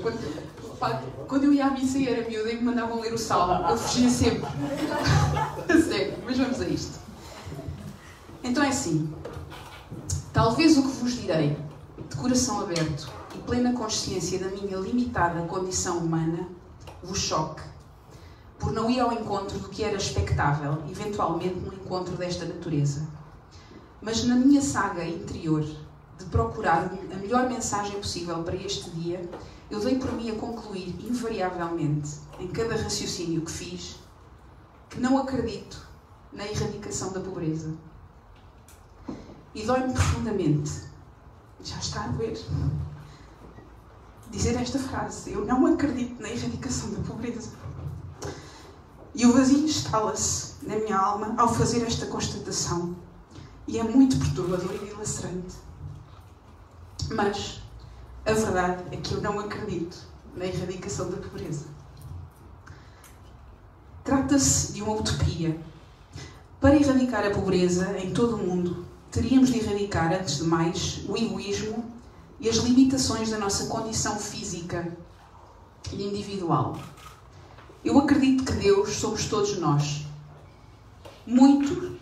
Quando eu ia à missa e era miúda e me mandavam ler o salmo, eu fugia sempre. A sério, mas vamos a isto. Então é assim. Talvez o que vos direi, de coração aberto e plena consciência da minha limitada condição humana, vos choque, por não ir ao encontro do que era expectável, eventualmente num encontro desta natureza. Mas na minha saga interior, de procurar a melhor mensagem possível para este dia, eu dei por mim a concluir, invariavelmente, em cada raciocínio que fiz, que não acredito na erradicação da pobreza. E dói-me profundamente, já está a doer, dizer esta frase: eu não acredito na erradicação da pobreza. E o vazio instala-se na minha alma ao fazer esta constatação. E é muito perturbador e dilacerante. Mas a verdade é que eu não acredito na erradicação da pobreza. Trata-se de uma utopia. Para erradicar a pobreza em todo o mundo, teríamos de erradicar, antes de mais, o egoísmo e as limitações da nossa condição física e individual. Eu acredito que Deus somos todos nós, muito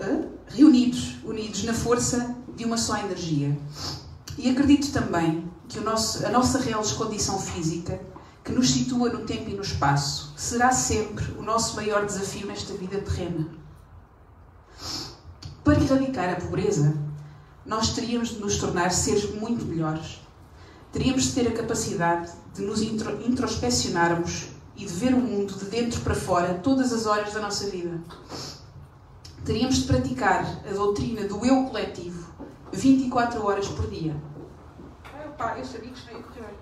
unidos na força de uma só energia. E acredito também que a nossa real condição física, que nos situa no tempo e no espaço, será sempre o nosso maior desafio nesta vida terrena. Para erradicar a pobreza, nós teríamos de nos tornar seres muito melhores. Teríamos de ter a capacidade de nos introspeccionarmos e de ver o mundo de dentro para fora todas as horas da nossa vida. Teríamos de praticar a doutrina do eu coletivo 24 horas por dia. Eu sabia que isto não ia correr.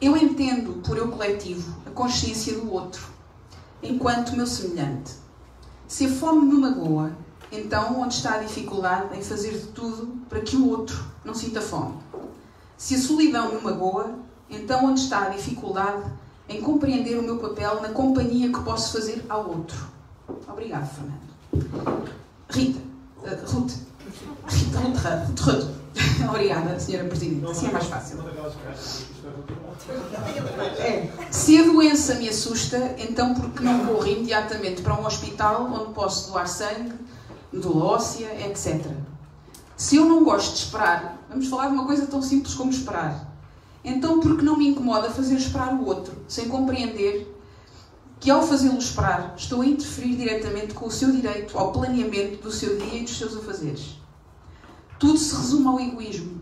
Eu entendo por eu coletivo a consciência do outro, enquanto meu semelhante. Se a fome me magoa, então onde está a dificuldade em fazer de tudo para que o outro não sinta fome? Se a solidão me magoa, então onde está a dificuldade em compreender o meu papel na companhia que posso fazer ao outro? Obrigado, Fernando. Ruth. Obrigada, Sra. Presidente. Assim é mais fácil. Se a doença me assusta, então por que não corro imediatamente para um hospital onde posso doar sangue, medula óssea, etc. Se eu não gosto de esperar, vamos falar de uma coisa tão simples como esperar, então por que não me incomoda fazer esperar o outro, sem compreender que ao fazê-lo esperar estou a interferir diretamente com o seu direito ao planeamento do seu dia e dos seus afazeres? Tudo se resume ao egoísmo,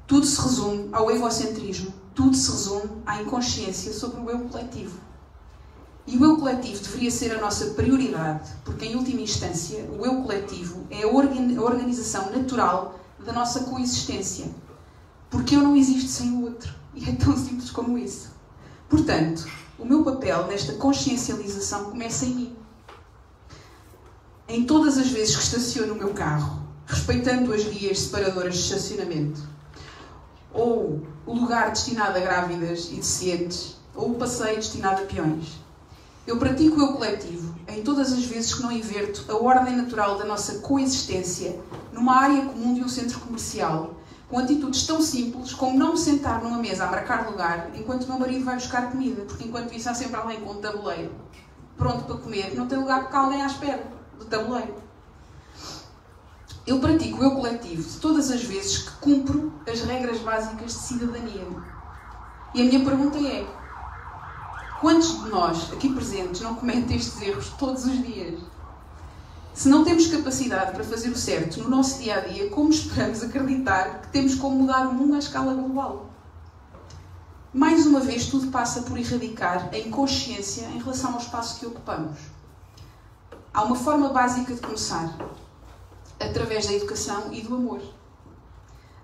tudo se resume ao egocentrismo, tudo se resume à inconsciência sobre o eu coletivo. E o eu coletivo deveria ser a nossa prioridade, porque em última instância o eu coletivo é a organização natural da nossa coexistência. Porque eu não existo sem o outro. E é tão simples como isso. Portanto, o meu papel nesta consciencialização começa em mim. Em todas as vezes que estaciono o meu carro, respeitando as vias separadoras de estacionamento, ou o lugar destinado a grávidas e deficientes, ou o passeio destinado a peões, eu pratico o eu coletivo em todas as vezes que não inverto a ordem natural da nossa coexistência numa área comum de um centro comercial, com atitudes tão simples como não me sentar numa mesa a marcar lugar enquanto o meu marido vai buscar comida, porque enquanto isso há sempre alguém com um tabuleiro pronto para comer, não tem lugar porque há alguém à espera do tabuleiro. Eu pratico o eu coletivo de todas as vezes que cumpro as regras básicas de cidadania. E a minha pergunta é: quantos de nós, aqui presentes, não cometem estes erros todos os dias? Se não temos capacidade para fazer o certo no nosso dia-a-dia, como esperamos acreditar que temos como mudar o mundo à escala global? Mais uma vez, tudo passa por erradicar a inconsciência em relação ao espaço que ocupamos. Há uma forma básica de começar, através da educação e do amor.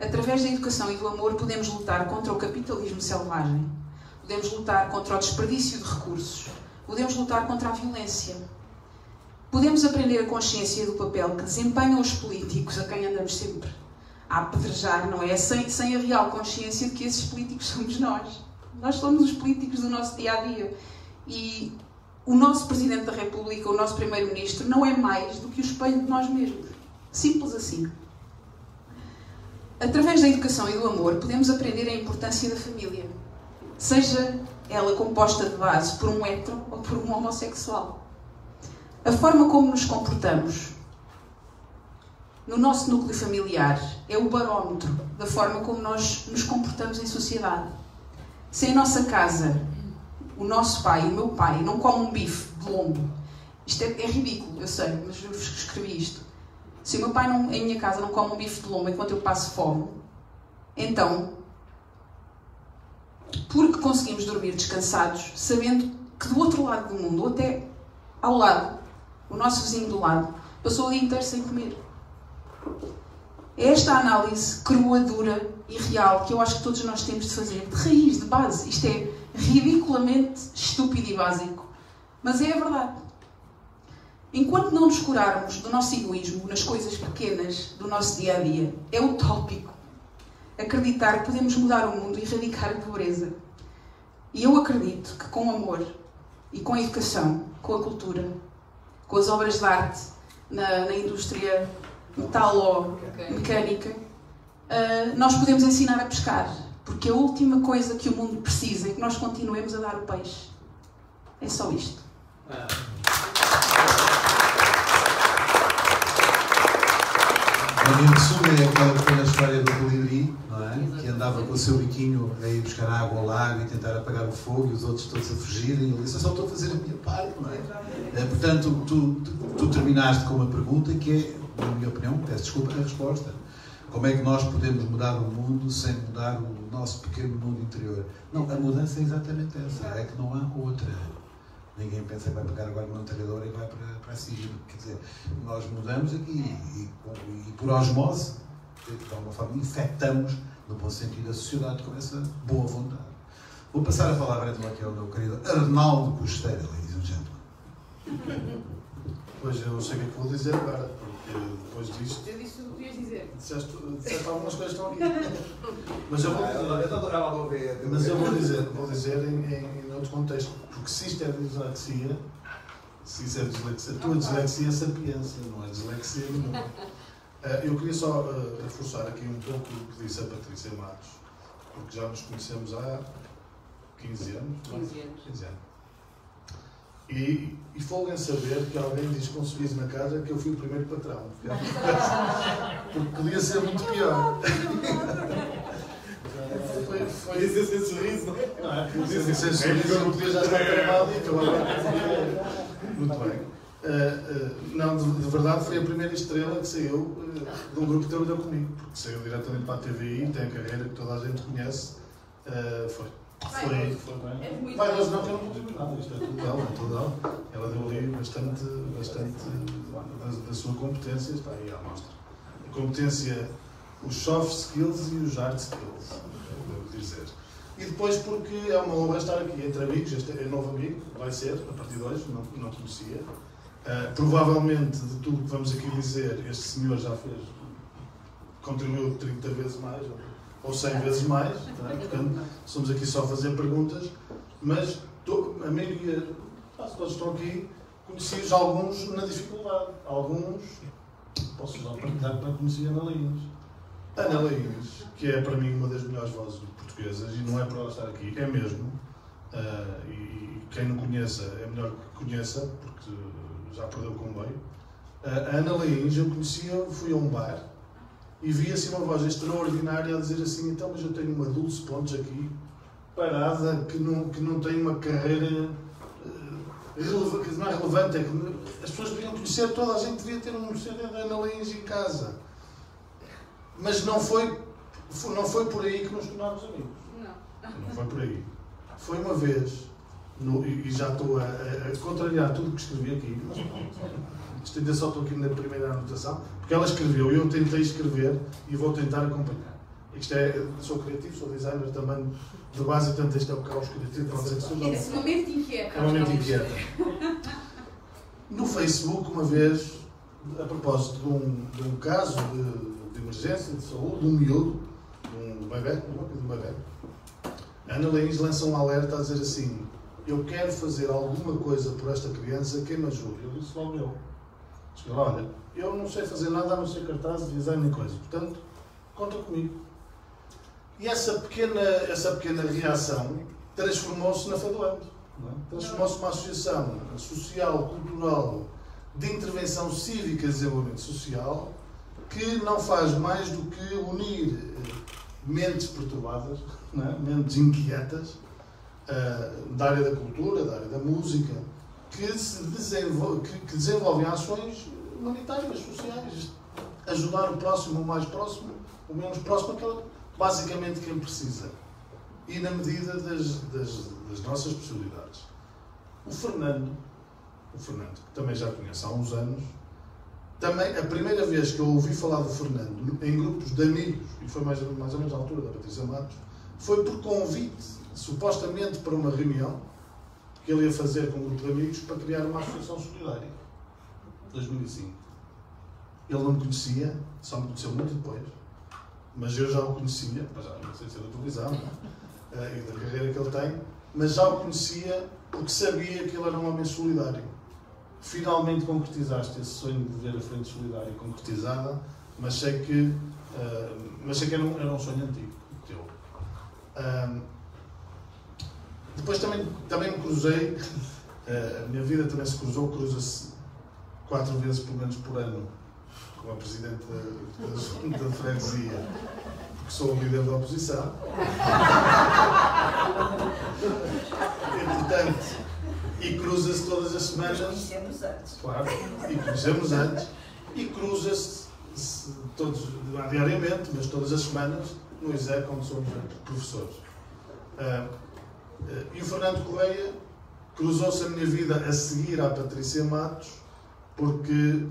Através da educação e do amor podemos lutar contra o capitalismo selvagem, podemos lutar contra o desperdício de recursos, podemos lutar contra a violência. Podemos aprender a consciência do papel que desempenham os políticos a quem andamos sempre a apedrejar, não é? Sem a real consciência de que esses políticos somos nós. Nós somos os políticos do nosso dia-a-dia. E o nosso Presidente da República, o nosso Primeiro-Ministro, não é mais do que o espelho de nós mesmos. Simples assim. Através da educação e do amor, podemos aprender a importância da família. Seja ela composta de base por um hétero ou por um homossexual. A forma como nos comportamos no nosso núcleo familiar é o barómetro da forma como nós nos comportamos em sociedade. Se em nossa casa o nosso pai, o meu pai, não come um bife de lombo, isto é ridículo, eu sei, mas eu escrevi isto. Se o meu pai em minha casa não come um bife de lombo enquanto eu passo fome, então, porque conseguimos dormir descansados, sabendo que do outro lado do mundo, ou até ao lado, o nosso vizinho do lado, passou o dia inteiro sem comer. É esta análise crua, dura e real que eu acho que todos nós temos de fazer, de raiz, de base. Isto é ridiculamente estúpido e básico, mas é a verdade. Enquanto não nos curarmos do nosso egoísmo nas coisas pequenas do nosso dia-a-dia, é utópico acreditar que podemos mudar o mundo e erradicar a pobreza. E eu acredito que com amor e com a educação, com a cultura, com as obras de arte na indústria metalo-mecânica, nós podemos ensinar a pescar, porque a última coisa que o mundo precisa é que nós continuemos a dar o peixe. É só isto. Em resumo, é aquela pequena história do colibri, não é? Que andava com o seu biquinho a ir buscar água ao lago e tentar apagar o fogo, e os outros todos a fugirem, e ele disse: eu só estou a fazer a minha parte, não é? Portanto, tu terminaste com uma pergunta que é, na minha opinião, peço desculpa, a resposta. Como é que nós podemos mudar o mundo sem mudar o nosso pequeno mundo interior? Não, a mudança é exatamente essa, é que não há outra. Ninguém pensa que vai pegar agora uma metralhadora e vai para cima. Quer dizer, nós mudamos aqui e por osmose, de alguma forma, infectamos, no bom sentido, a sociedade com essa boa vontade. Vou passar a palavra então aqui ao meu querido Arnaldo Costeira, ladies and gentlemen. Pois eu sei o que é que vou dizer agora, porque depois disto. Eu disse tudo o que ias dizer. Disseste algumas coisas que estão aqui. Mas eu vou dizer em outro contexto, porque se isto é dislexia, a tua dislexia é sapiência, não é dislexia nenhuma. Eu queria só reforçar aqui um pouco o que disse a Patrícia Matos, porque já nos conhecemos há 15 anos. 15 anos. 15 anos. E folga em saber que alguém diz com um sorriso na cara que eu fui o primeiro patrão. Porque podia ser muito pior. Foi isso sem sorriso, não é? Não é? Podia ser sem sorriso, eu podia já estar tramado e eu agora. Muito bem. Não, de verdade foi a primeira estrela que saiu de um grupo que trabalhou comigo. Porque saiu diretamente para a TVI, tem a carreira que toda a gente conhece. Foi bem. Vai, mas não, que eu não digo nada, isto é tudo dela, Ela deu ali bastante da sua competência, está aí à mostra. A competência, os soft skills e os hard skills, devo dizer. E depois porque é uma honra estar aqui entre amigos, este é novo amigo, vai ser, a partir de hoje, não conhecia. Provavelmente, de tudo que vamos aqui dizer, este senhor já contribuiu 30 vezes mais, ou 100 vezes mais, tá? Portanto, somos aqui só a fazer perguntas, mas a maioria, todos estão aqui, conheci-os alguns na dificuldade, alguns, posso já partilhar para conhecer a Ana Laínez. Ana Laínez, que é para mim uma das melhores vozes portuguesas, e não é para ela estar aqui, é mesmo, e quem não conheça, é melhor que conheça, porque já perdeu o comboio. A Ana Laínez, eu conhecia, fui a um bar, e vi assim uma voz extraordinária a dizer assim, então, mas eu tenho uma Dulce Pontes aqui, parada, que não tem uma carreira que não é relevante, é que as pessoas deviam conhecer, toda a gente devia ter um CD da Ana Laínez em casa. Mas não foi por aí que nos tornámos amigos. Não foi por aí. Foi uma vez, e já estou a contrariar tudo o que escrevi aqui, mas isto ainda só estou aqui na primeira anotação, porque ela escreveu e eu tentei escrever e vou tentar acompanhar. Sou criativo, sou designer também de base, e tanto este é o caos criativo. É sumamente inquieta. É sumamente inquieta. No Facebook, uma vez, a propósito de um caso de emergência de saúde, de um miúdo, de um bebê, a Ana Laínez lança um alerta a dizer assim: eu quero fazer alguma coisa por esta criança, quem me ajude? Eu disse logo eu. Olha, eu não sei fazer nada a não ser cartazes, design nem coisa, portanto, conta comigo. E essa pequena reação transformou-se na Fadoando. Transformou-se numa associação social, cultural, de intervenção cívica e desenvolvimento social, que não faz mais do que unir mentes perturbadas, não é? Mentes inquietas, da área da cultura, da área da música, que desenvolvem ações humanitárias, sociais, ajudar o próximo, o mais próximo, o menos próximo, basicamente quem precisa. E na medida das nossas possibilidades. O Fernando, que também já conheço há uns anos, também, a primeira vez que eu ouvi falar do Fernando em grupos de amigos, e foi mais ou menos na altura da Patrícia Matos, foi por convite, supostamente para uma reunião que ele ia fazer com um grupo de amigos para criar uma associação solidária. 2005. Ele não me conhecia, só me conheceu muito depois, mas eu já o conhecia, já não sei se é da televisão, e da carreira que ele tem, mas já o conhecia porque sabia que ele era um homem solidário. Finalmente concretizaste esse sonho de ver a Frente Solidária concretizada, mas sei que era um sonho antigo teu. Depois também me cruzei, a minha vida também se cruza-se 4 vezes pelo menos por ano com a Presidente da Junta de Freguesia, porque sou o líder da oposição. E cruza-se todas as semanas. Conhecemos antes. Claro, e conhecemos antes. E cruza-se diariamente, mas todas as semanas, no ISEC, onde somos professores. E o Fernando Correia cruzou-se a minha vida a seguir à Patrícia Matos, porque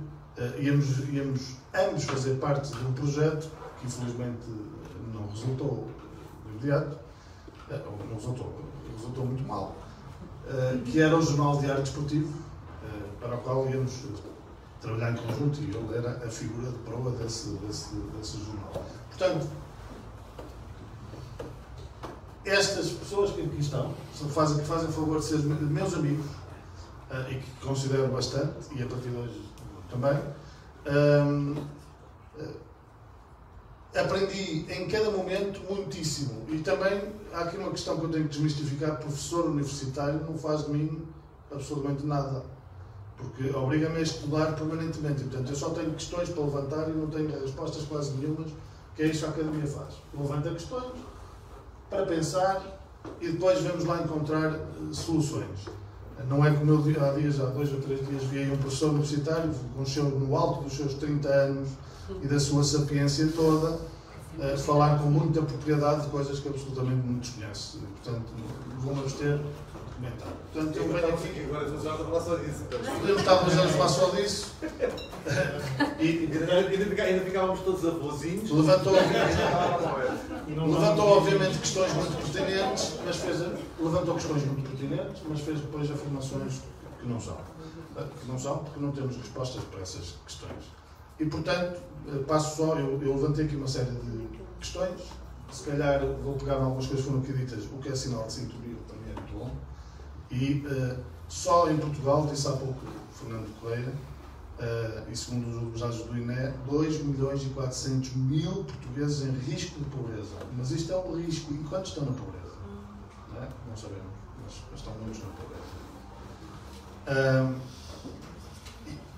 íamos ambos fazer parte de um projeto que infelizmente não resultou de imediato, ou não resultou muito mal, que era o Jornal Diário Desportivo, para o qual íamos trabalhar em conjunto, e ele era a figura de proa desse jornal. Portanto, estas pessoas que aqui estão, que fazem o favor de ser meus amigos, e que considero bastante, e a partir de hoje também, aprendi em cada momento muitíssimo. E também há aqui uma questão que eu tenho que desmistificar: professor universitário não faz de mim absolutamente nada, porque obriga-me a estudar permanentemente. E, portanto, eu só tenho questões para levantar e não tenho respostas quase nenhumas, que é isso que a academia faz. Levanta questões para pensar e depois vamos lá encontrar soluções. Não é como eu há 2 ou 3 dias vi um professor universitário no alto dos seus 30 anos e da sua sapiência toda, falar com muita propriedade de coisas que absolutamente não desconhece. Portanto, vou-me abster de comentar. Portanto, eu venho aqui. Agora estamos a falar só disso. Podemos estar 2 anos a falar só disso. Ainda ficávamos todos avôzinhos. Levantou, obviamente, questões muito pertinentes, mas fez depois afirmações que não são. Porque não temos respostas para essas questões. E, portanto, eu levantei aqui uma série de questões. Se calhar vou pegar em algumas coisas que foram aqui ditas. O que é sinal de sintonia também é muito bom. E só em Portugal, disse há pouco Fernando Correia, e segundo os dados do INE, 2.400.000 portugueses em risco de pobreza. Mas isto é um risco. E quantos estão na pobreza? Não sabemos, mas estão muitos na pobreza.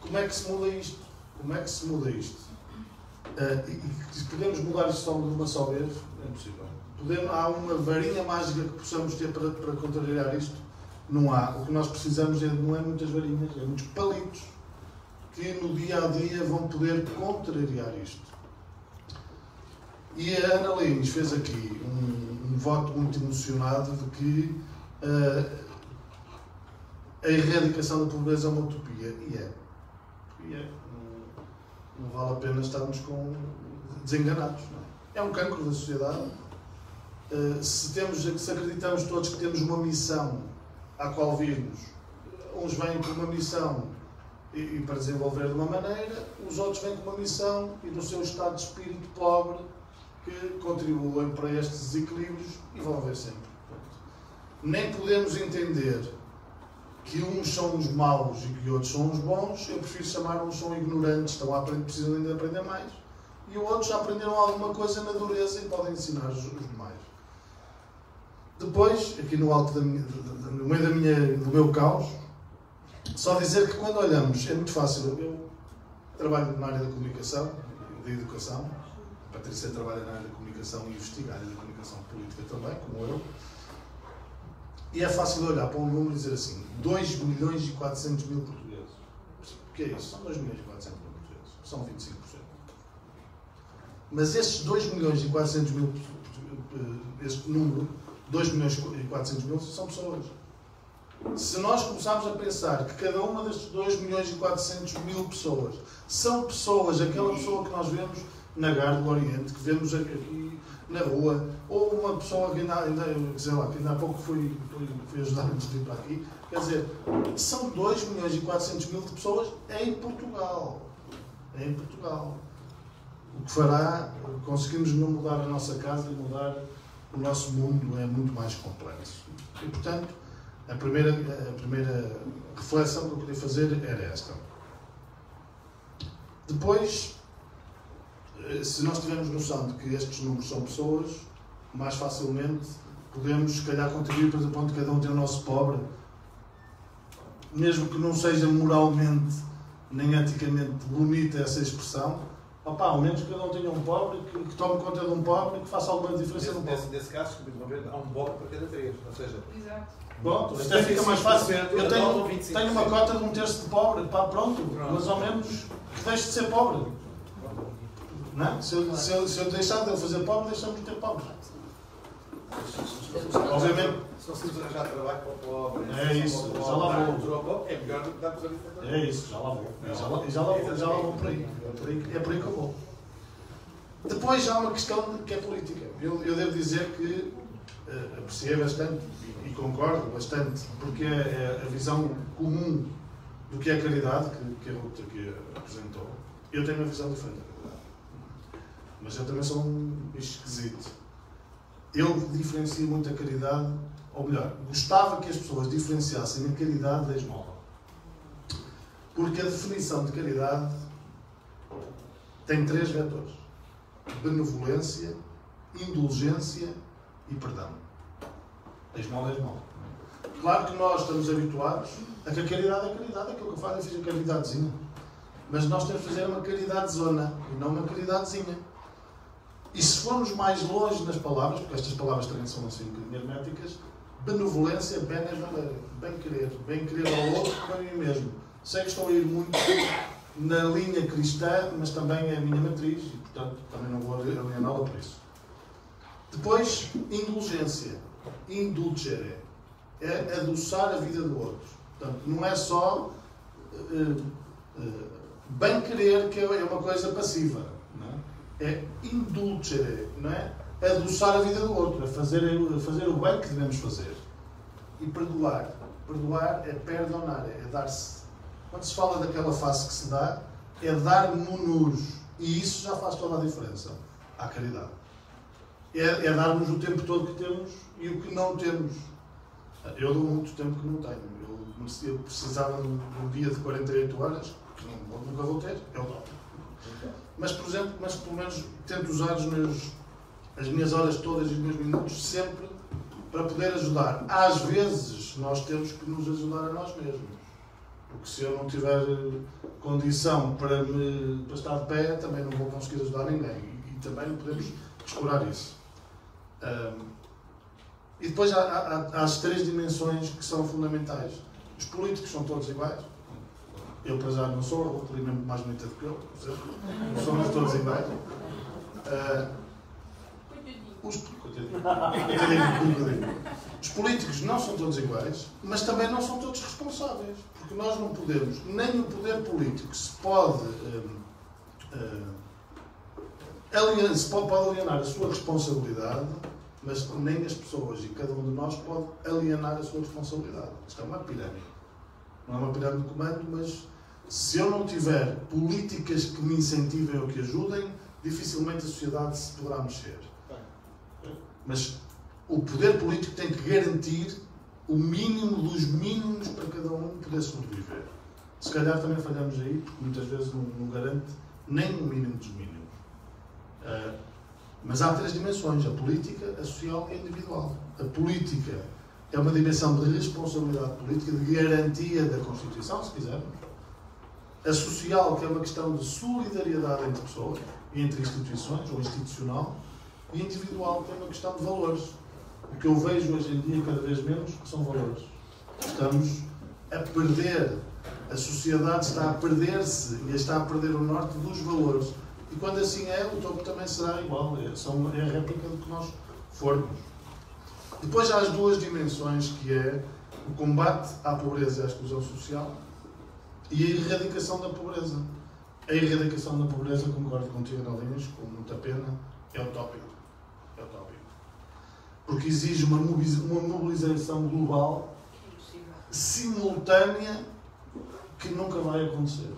Como é que se muda isto? E podemos mudar isto de uma só vez? É impossível. Há uma varinha mágica que possamos ter para contrariar isto? Não há. O que nós precisamos não é muitas varinhas, é muitos palitos que no dia a dia vão poder contrariar isto. E a Ana Lins fez aqui um voto muito emocionado de que a erradicação da pobreza é uma utopia. E é. Não vale a pena estarmos desenganados. Não é? É um cancro da sociedade. Se acreditamos todos que temos uma missão à qual virmos, uns vêm com uma missão e para desenvolver de uma maneira, os outros vêm com uma missão e no seu estado de espírito pobre que contribuem para estes desequilíbrios e vão haver sempre. Nem podemos entender que uns são os maus e que outros são os bons. Eu prefiro chamar uns são ignorantes, estão a aprender, precisam ainda aprender mais, e outros já aprenderam alguma coisa na dureza e podem ensinar os demais. Depois, aqui no alto no meio do meu caos, só dizer que quando olhamos, é muito fácil. Eu trabalho na área da comunicação, da educação. A Patrícia trabalha na área da comunicação e investiga a área da comunicação política também, como eu. E é fácil olhar para um número e dizer assim: 2.400.000 portugueses. O que é isso? São 2.400.000 portugueses. São 25%. Mas estes 2.400.000, este número, 2.400.000, são pessoas. Se nós começarmos a pensar que cada uma destes 2.400.000 pessoas são pessoas, aquela pessoa que nós vemos na Gar do Oriente, que vemos aqui na rua, ou uma pessoa que ainda há pouco fui ajudar antes de ir para aqui, quer dizer, são 2.400.000 de pessoas em Portugal. O que fará, conseguimos não mudar a nossa casa e mudar o nosso mundo é muito mais complexo. E, portanto, a primeira reflexão que eu queria fazer era esta. Depois, se nós tivermos noção de que estes números são pessoas, mais facilmente podemos, se calhar, contribuir para o ponto de cada um ter o nosso pobre, mesmo que não seja moralmente nem eticamente bonita essa expressão. Ao menos que cada um tenha um pobre, que tome conta de um pobre e que faça alguma diferença no pobre. Nesse caso, há um pobre para cada 3, ou seja... Exato. Pronto, isto fica mais fácil. Eu tenho uma cota de 1/3 de pobre, pronto, mas ao menos que deixe de ser pobre. Não é? Se eu deixar de fazer pobre, deixamos de ter pobres. Obviamente. Se conseguimos arranjar trabalho para o pobre, é isso, já lá vou. É melhor do que darmos a vida. É isso, já lá vou. Já lá vou por aí. É por aí que eu vou. Depois há uma questão que é política. Eu devo dizer que apreciei bastante e concordo bastante, porque é a visão comum do que é caridade, que a Ruth aqui apresentou. Eu tenho uma visão diferente da caridade. Mas eu também sou um esquisito. Eu diferencio muito a caridade, ou melhor, gostava que as pessoas diferenciassem a caridade da esmola. Porque a definição de caridade tem 3 vetores: benevolência, indulgência e perdão. A esmola é a esmola. Claro que nós estamos habituados a que a caridade é caridade, aquilo que eu faço, eu fiz a caridadezinha. Mas nós temos que fazer uma caridadezona e não uma caridadezinha. E se formos mais longe nas palavras, porque estas palavras também são assim um bocadinho herméticas, benevolência, bem querer ao outro como a mim mesmo. Sei que estou a ir muito na linha cristã, mas também é a minha matriz e, portanto, também não vou aliená-la por isso. Depois, indulgência. Indulgere. É adoçar a vida do outro. Portanto, não é só bem querer, que é uma coisa passiva. Não é? É indulgere, não é? Adoçar a vida do outro, é fazer o bem que devemos fazer. E perdoar. Perdoar é perdonar, é dar-se. Quando se fala daquela face que se dá, é dar monos. E isso já faz toda a diferença à caridade. É darmos o tempo todo que temos e o que não temos. Eu dou muito tempo que não tenho. Eu precisava de um dia de 48 horas, que nunca vou ter, é o top. Mas, por exemplo, pelo menos tento usar as minhas horas todas e os meus minutos sempre para poder ajudar. Às vezes nós temos que nos ajudar a nós mesmos. Porque se eu não tiver condição para estar de pé, também não vou conseguir ajudar ninguém. E também podemos descurar isso. E depois há as 3 dimensões que são fundamentais. Os políticos são todos iguais. Eu, para já, não sou, a Rutelina é muito mais bonita do que eu. Somos todos iguais. Os políticos não são todos iguais, mas também não são todos responsáveis. Porque nós não podemos, nem o poder político se pode alienar a sua responsabilidade, mas nem as pessoas e cada um de nós pode alienar a sua responsabilidade. Isto é uma pirâmide. Não é uma pirâmide de comando, mas se eu não tiver políticas que me incentivem ou que ajudem, dificilmente a sociedade se poderá mexer. Mas o poder político tem que garantir o mínimo dos mínimos para cada um poder sobreviver. Se calhar também falhamos aí, porque muitas vezes não garante nem o mínimo dos mínimos. Mas há 3 dimensões: a política, a social e a individual. A política é uma dimensão de responsabilidade política, de garantia da Constituição, se quisermos. A social, que é uma questão de solidariedade entre pessoas e entre instituições, ou institucional. E a individual, que é uma questão de valores. O que eu vejo hoje em dia, cada vez menos, são valores. Estamos a perder, a sociedade está a perder-se e está a perder o norte dos valores. E quando assim é, o topo também será igual. É a réplica do que nós formos. Depois há as 2 dimensões, que é o combate à pobreza e à exclusão social e a erradicação da pobreza. A erradicação da pobreza, concordo contigo, Ana Linhas, com muita pena, é utópico. É utópico. Porque exige uma mobilização global simultânea que nunca vai acontecer.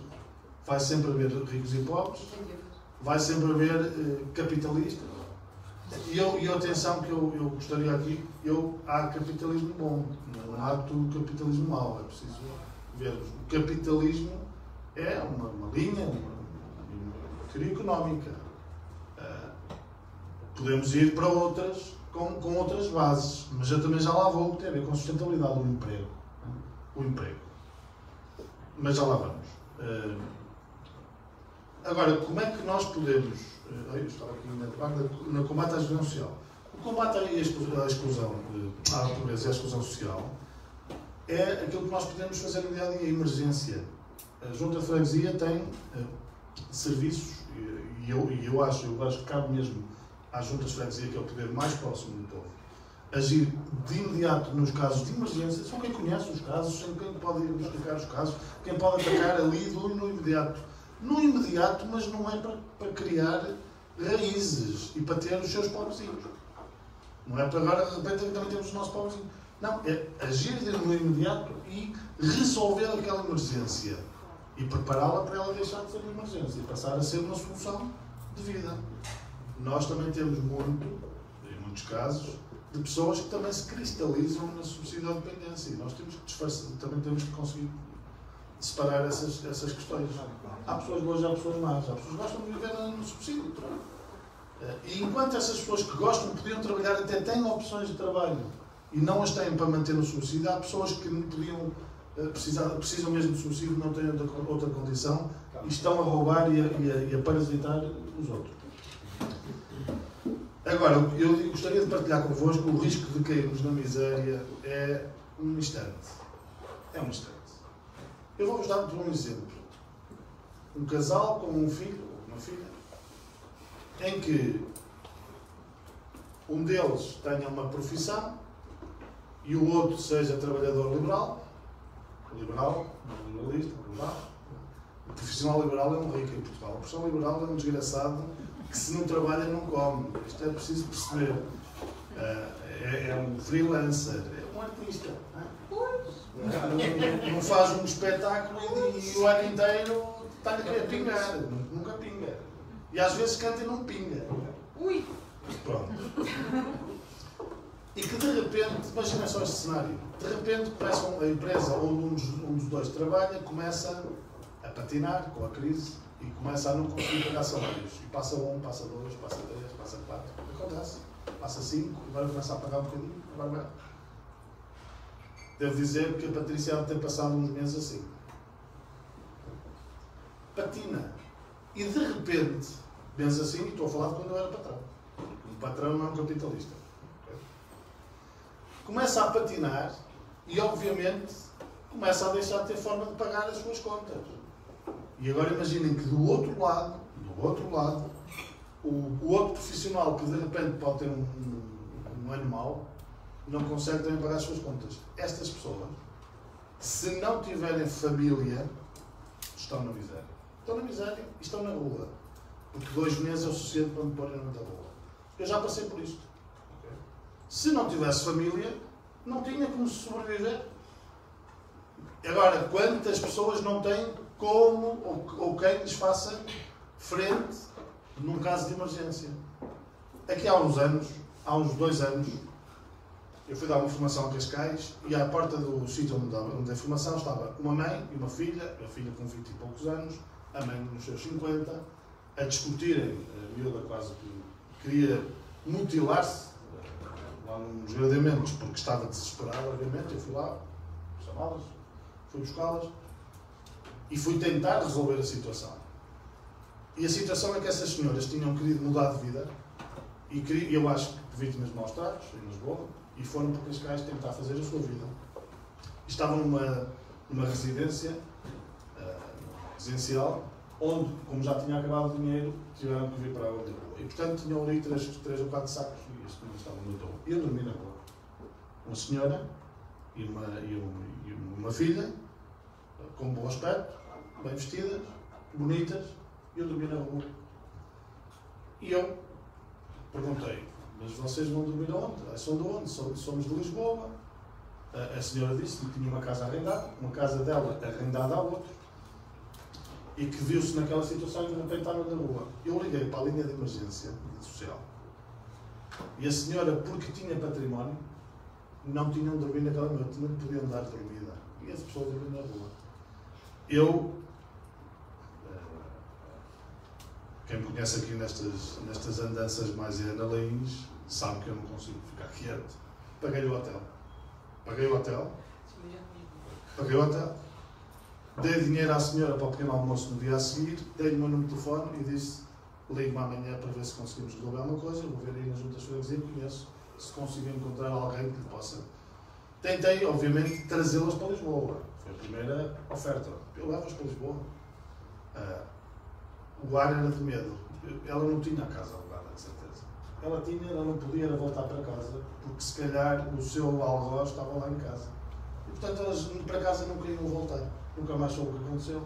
Vai sempre haver ricos e pobres, vai sempre haver capitalistas. E atenção que eu gostaria aqui, há capitalismo bom, não há tudo capitalismo mau, é preciso vermos. O capitalismo é uma linha, uma teoria económica. Podemos ir para outras, com outras bases, mas eu também já lá vou, que tem a ver com a sustentabilidade do emprego. O emprego. Mas já lá vamos. Agora, como é que nós podemos... eu estava aqui no combate à exclusão social. O combate à exclusão, à pobreza e à exclusão social é aquilo que nós podemos fazer no dia-a-dia, emergência. A Junta de Freguesia tem serviços, e eu acho que cabe mesmo às juntas de freguesia, que é o poder mais próximo do povo, agir de imediato nos casos de emergência. Só quem conhece os casos, quem pode explicar os casos, quem pode atacar ali no imediato. No imediato, mas não é para criar raízes e para ter os seus pobrezinhos. Não é para agora, de repente, também temos os nossos pobrezinhos. Não, é agir no imediato e resolver aquela emergência e prepará-la para ela deixar de ser uma emergência e passar a ser uma solução de vida. Nós também temos em muitos casos, de pessoas que também se cristalizam na subsídio à dependência. E nós também temos que conseguir separar essas questões. Há pessoas boas, há pessoas más. Há pessoas que gostam de viver no subsídio. E enquanto essas pessoas que gostam, podiam trabalhar, até têm opções de trabalho e não as têm para manter no subsídio, há pessoas que precisam mesmo de subsídio, não têm outra condição e estão a roubar e a parasitar os outros. Agora, eu gostaria de partilhar convosco o risco de cairmos na miséria é um instante. É um instante. Eu vou-vos dar um exemplo. Um casal com um filho ou uma filha, em que um deles tenha uma profissão e o outro seja trabalhador liberal, não liberalista, liberal. O profissional liberal é um rico em Portugal. O profissional liberal é um desgraçado que se não trabalha não come. Isto é preciso perceber. É um freelancer, é um artista. Não faz um espetáculo e o ano inteiro está a querer pingar. Nunca pinga. E às vezes canta e não pinga. Ui! Pronto. E que de repente, imagina só este cenário, de repente começa a empresa onde um dos dois trabalha, começa a patinar com a crise e começa a não conseguir pagar salários. E passa 1, passa 2, passa 3, passa 4. Acontece. Passa 5, agora começa a pagar um bocadinho, agora vai. Devo dizer que a Patrícia deve ter passado uns meses assim. Patina. E de repente, meses assim, e estou a falar de quando eu era patrão. Um patrão não é um capitalista. Começa a patinar e, obviamente, começa a deixar de ter forma de pagar as suas contas. E agora imaginem que do outro lado, o outro profissional que de repente pode ter um ano mau, não consegue também pagar as suas contas. Estas pessoas, se não tiverem família, estão na miséria. Estão na miséria e estão na rua. Porque 2 meses é o suficiente para me porem na rua. Eu já passei por isto. Se não tivesse família, não tinha como sobreviver. Agora, quantas pessoas não têm como ou quem lhes faça frente num caso de emergência? Aqui há uns 2 anos, eu fui dar uma formação a Cascais e à porta do sítio onde dei formação estava uma mãe e uma filha, a filha com 20 e poucos anos, a mãe nos seus 50, a discutirem, a miúda quase que queria mutilar-se lá nos gradamentos, porque estava desesperada, obviamente. Eu fui lá, chamá-las, fui buscá-las e fui tentar resolver a situação. E a situação é que essas senhoras tinham querido mudar de vida e eu acho que vítimas de maus tratos em Lisboa e foram para Cascais tentar fazer a sua vida. Estavam numa residência residencial onde, como já tinha acabado o dinheiro, tiveram que vir para a outra rua. E, portanto, tinham ali 3 ou 4 sacos e as senhoras estavam no rua. E eu dormi na rua. Uma senhora e uma filha, com bom aspecto, bem vestidas, bonitas, e eu dormi na rua. E eu perguntei, mas vocês vão dormir onde? São de onde? Somos de Lisboa. A senhora disse que tinha uma casa arrendada, uma casa dela arrendada ao outro, e que viu-se naquela situação e de repente estava na rua. Eu liguei para a linha de emergência social. E a senhora, porque tinha património, não tinham de dormir naquela noite, não podiam dar dormida. E as pessoas dormiam na rua. Quem me conhece aqui nestas andanças mais adrenalins, sabe que eu não consigo ficar quieto. Paguei o hotel. Dei dinheiro à senhora para o pequeno almoço no dia a seguir, dei-lhe o meu número de telefone e disse: ligue-me amanhã para ver se conseguimos resolver alguma coisa. Vou ver aí nas juntas de freguesia, conheço, se consigo encontrar alguém que lhe possa. Tentei, obviamente, trazê-las para Lisboa. Foi a primeira oferta. Eu levo-as para Lisboa. o ar era de medo. Ela não tinha a casa alugada, de certeza. Ela não podia voltar para casa, porque se calhar o seu algoz estava lá em casa. E portanto elas para casa não queriam voltar. Nunca mais soube o que aconteceu,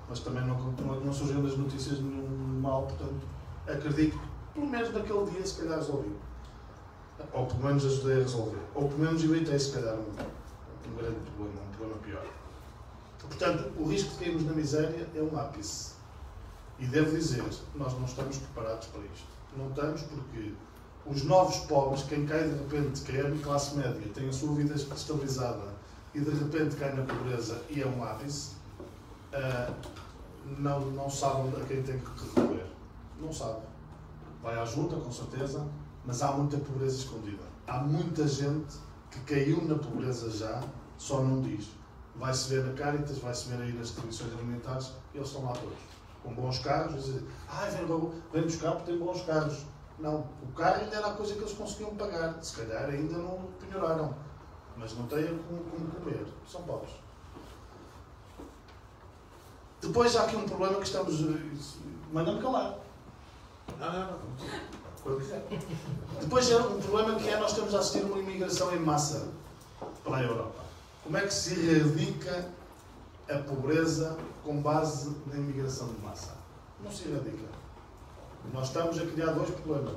mas também não surgiu das notícias nenhum mal, portanto acredito que pelo menos naquele dia se calhar resolvi. Ou pelo menos ajudei a resolver. Ou pelo menos evitei se calhar um grande problema, um problema pior. Portanto, o risco de cairmos na miséria é um ápice. E devo dizer, nós não estamos preparados para isto. Não estamos porque os novos pobres, quem cai de repente, que é a classe média, tem a sua vida estabilizada e de repente cai na pobreza e é um ápice, não sabem a quem tem que recorrer. Não sabe. Vai à junta, com certeza, mas há muita pobreza escondida. Há muita gente que caiu na pobreza já, só não diz. Vai-se ver na Caritas, vai-se ver aí nas distribuições alimentares, eles estão lá todos. Com bons carros, dizer, vem buscar porque tem bons carros. Não, o carro ainda era a coisa que eles conseguiam pagar. Se calhar ainda não penhoraram, mas não têm como comer. São pobres. Depois há aqui um problema que estamos... Manda-me calar. Não. Quando quiser. Depois há um problema que é nós estamos a assistir a uma imigração em massa para a Europa. Como é que se erradica a pobreza com base na imigração de massa? Não se erradica. Nós estamos a criar dois problemas.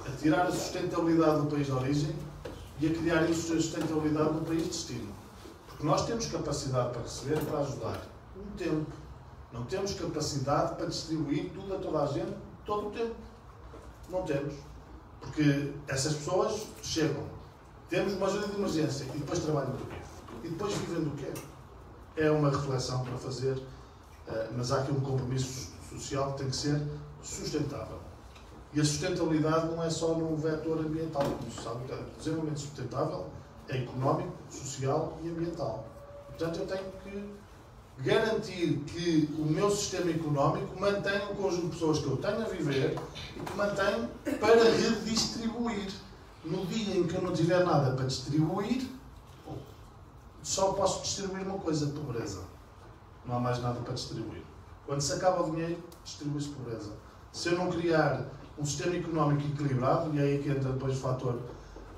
A tirar a sustentabilidade do país de origem e a criar a sustentabilidade do país de destino. Porque nós temos capacidade para receber e para ajudar. Um tempo. Não temos capacidade para distribuir tudo a toda a gente todo o tempo. Não temos. Porque essas pessoas chegam. Temos uma ajuda de emergência e depois trabalham do quê? E depois vivem do quê? É uma reflexão para fazer, mas há aqui um compromisso social que tem que ser sustentável. E a sustentabilidade não é só no vetor ambiental, como se sabe, o desenvolvimento sustentável é económico, social e ambiental. Portanto, eu tenho que garantir que o meu sistema económico mantenha o conjunto de pessoas que eu tenho a viver e que mantenha para redistribuir. No dia em que eu não tiver nada para distribuir, só posso distribuir uma coisa, pobreza. Não há mais nada para distribuir. Quando se acaba o dinheiro, distribui-se pobreza. Se eu não criar um sistema económico equilibrado, e é aí que entra depois o fator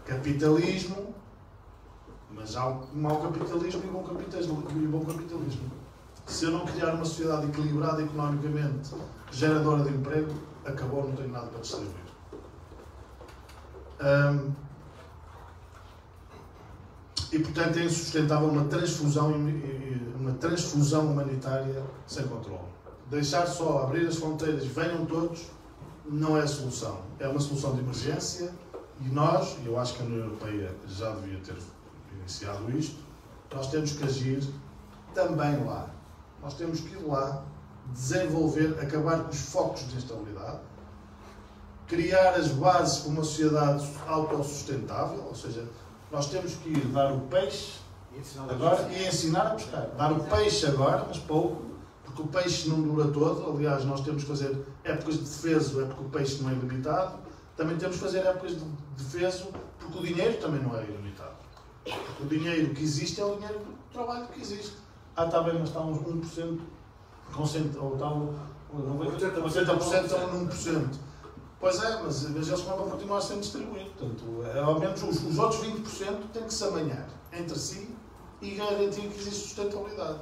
capitalismo, mas há um mau capitalismo e bom capitalismo. Se eu não criar uma sociedade equilibrada economicamente, geradora de emprego, acabou, não tenho nada para distribuir. E, portanto, é insustentável uma transfusão humanitária sem controle. Deixar só abrir as fronteiras, venham todos, não é a solução. É uma solução de emergência e nós, eu acho que a União Europeia já devia ter iniciado isto, nós temos que agir também lá. Nós temos que ir lá, desenvolver, acabar com os focos de instabilidade, criar as bases para uma sociedade autossustentável, ou seja, nós temos que ir dar o peixe agora e ensinar a pescar. Dar o peixe agora, mas pouco, porque o peixe não dura todo. Aliás, nós temos que fazer épocas de defeso, é porque o peixe não é ilimitado. Também temos que fazer épocas de defeso, porque o dinheiro também não é ilimitado. Porque o dinheiro que existe é o dinheiro do trabalho que existe. Está bem, mas está uns 1%, ou está 80% estão a 1%. Pois é, mas eles vão para continuar sendo distribuídos. Portanto, ao menos os outros 20% têm que se amanhar entre si e garantir que existe sustentabilidade.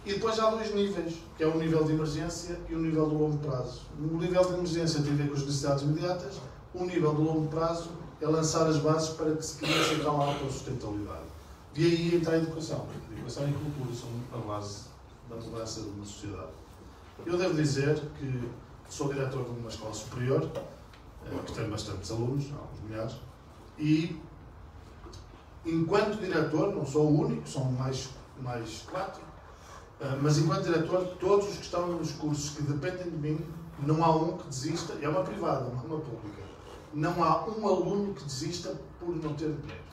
E depois há dois níveis, que é o nível de emergência e o nível do longo prazo. O nível de emergência tem a ver com as necessidades imediatas, o nível do longo prazo é lançar as bases para que se crie então a autossustentabilidade. E aí entra a educação. A educação e a cultura são a base da mudança de uma sociedade. Eu devo dizer que sou diretor de uma escola superior, que tem bastantes alunos, alguns milhares, e enquanto diretor, não sou o único, são mais 4, mas enquanto diretor, todos os que estão nos cursos que dependem de mim, não há um que desista, é uma privada, não é uma pública, não há um aluno que desista por não ter dinheiro.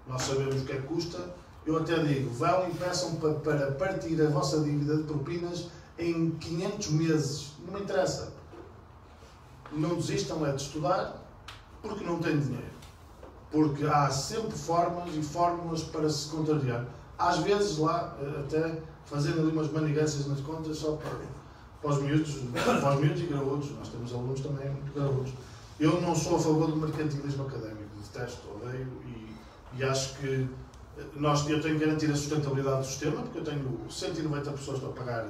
Nós sabemos o que é que custa, eu até digo, vão e peçam para partir a vossa dívida de propinas em 500 meses, não me interessa. Não desistam é de estudar porque não têm dinheiro. Porque há sempre formas e fórmulas para se contrariar. Às vezes lá, até fazendo ali umas maniganças nas contas, só para os miúdos e graúdos. Nós temos alunos também muito graúdos. Eu não sou a favor do mercantilismo académico, detesto, odeio e acho que eu tenho que garantir a sustentabilidade do sistema, porque eu tenho 190 pessoas para pagar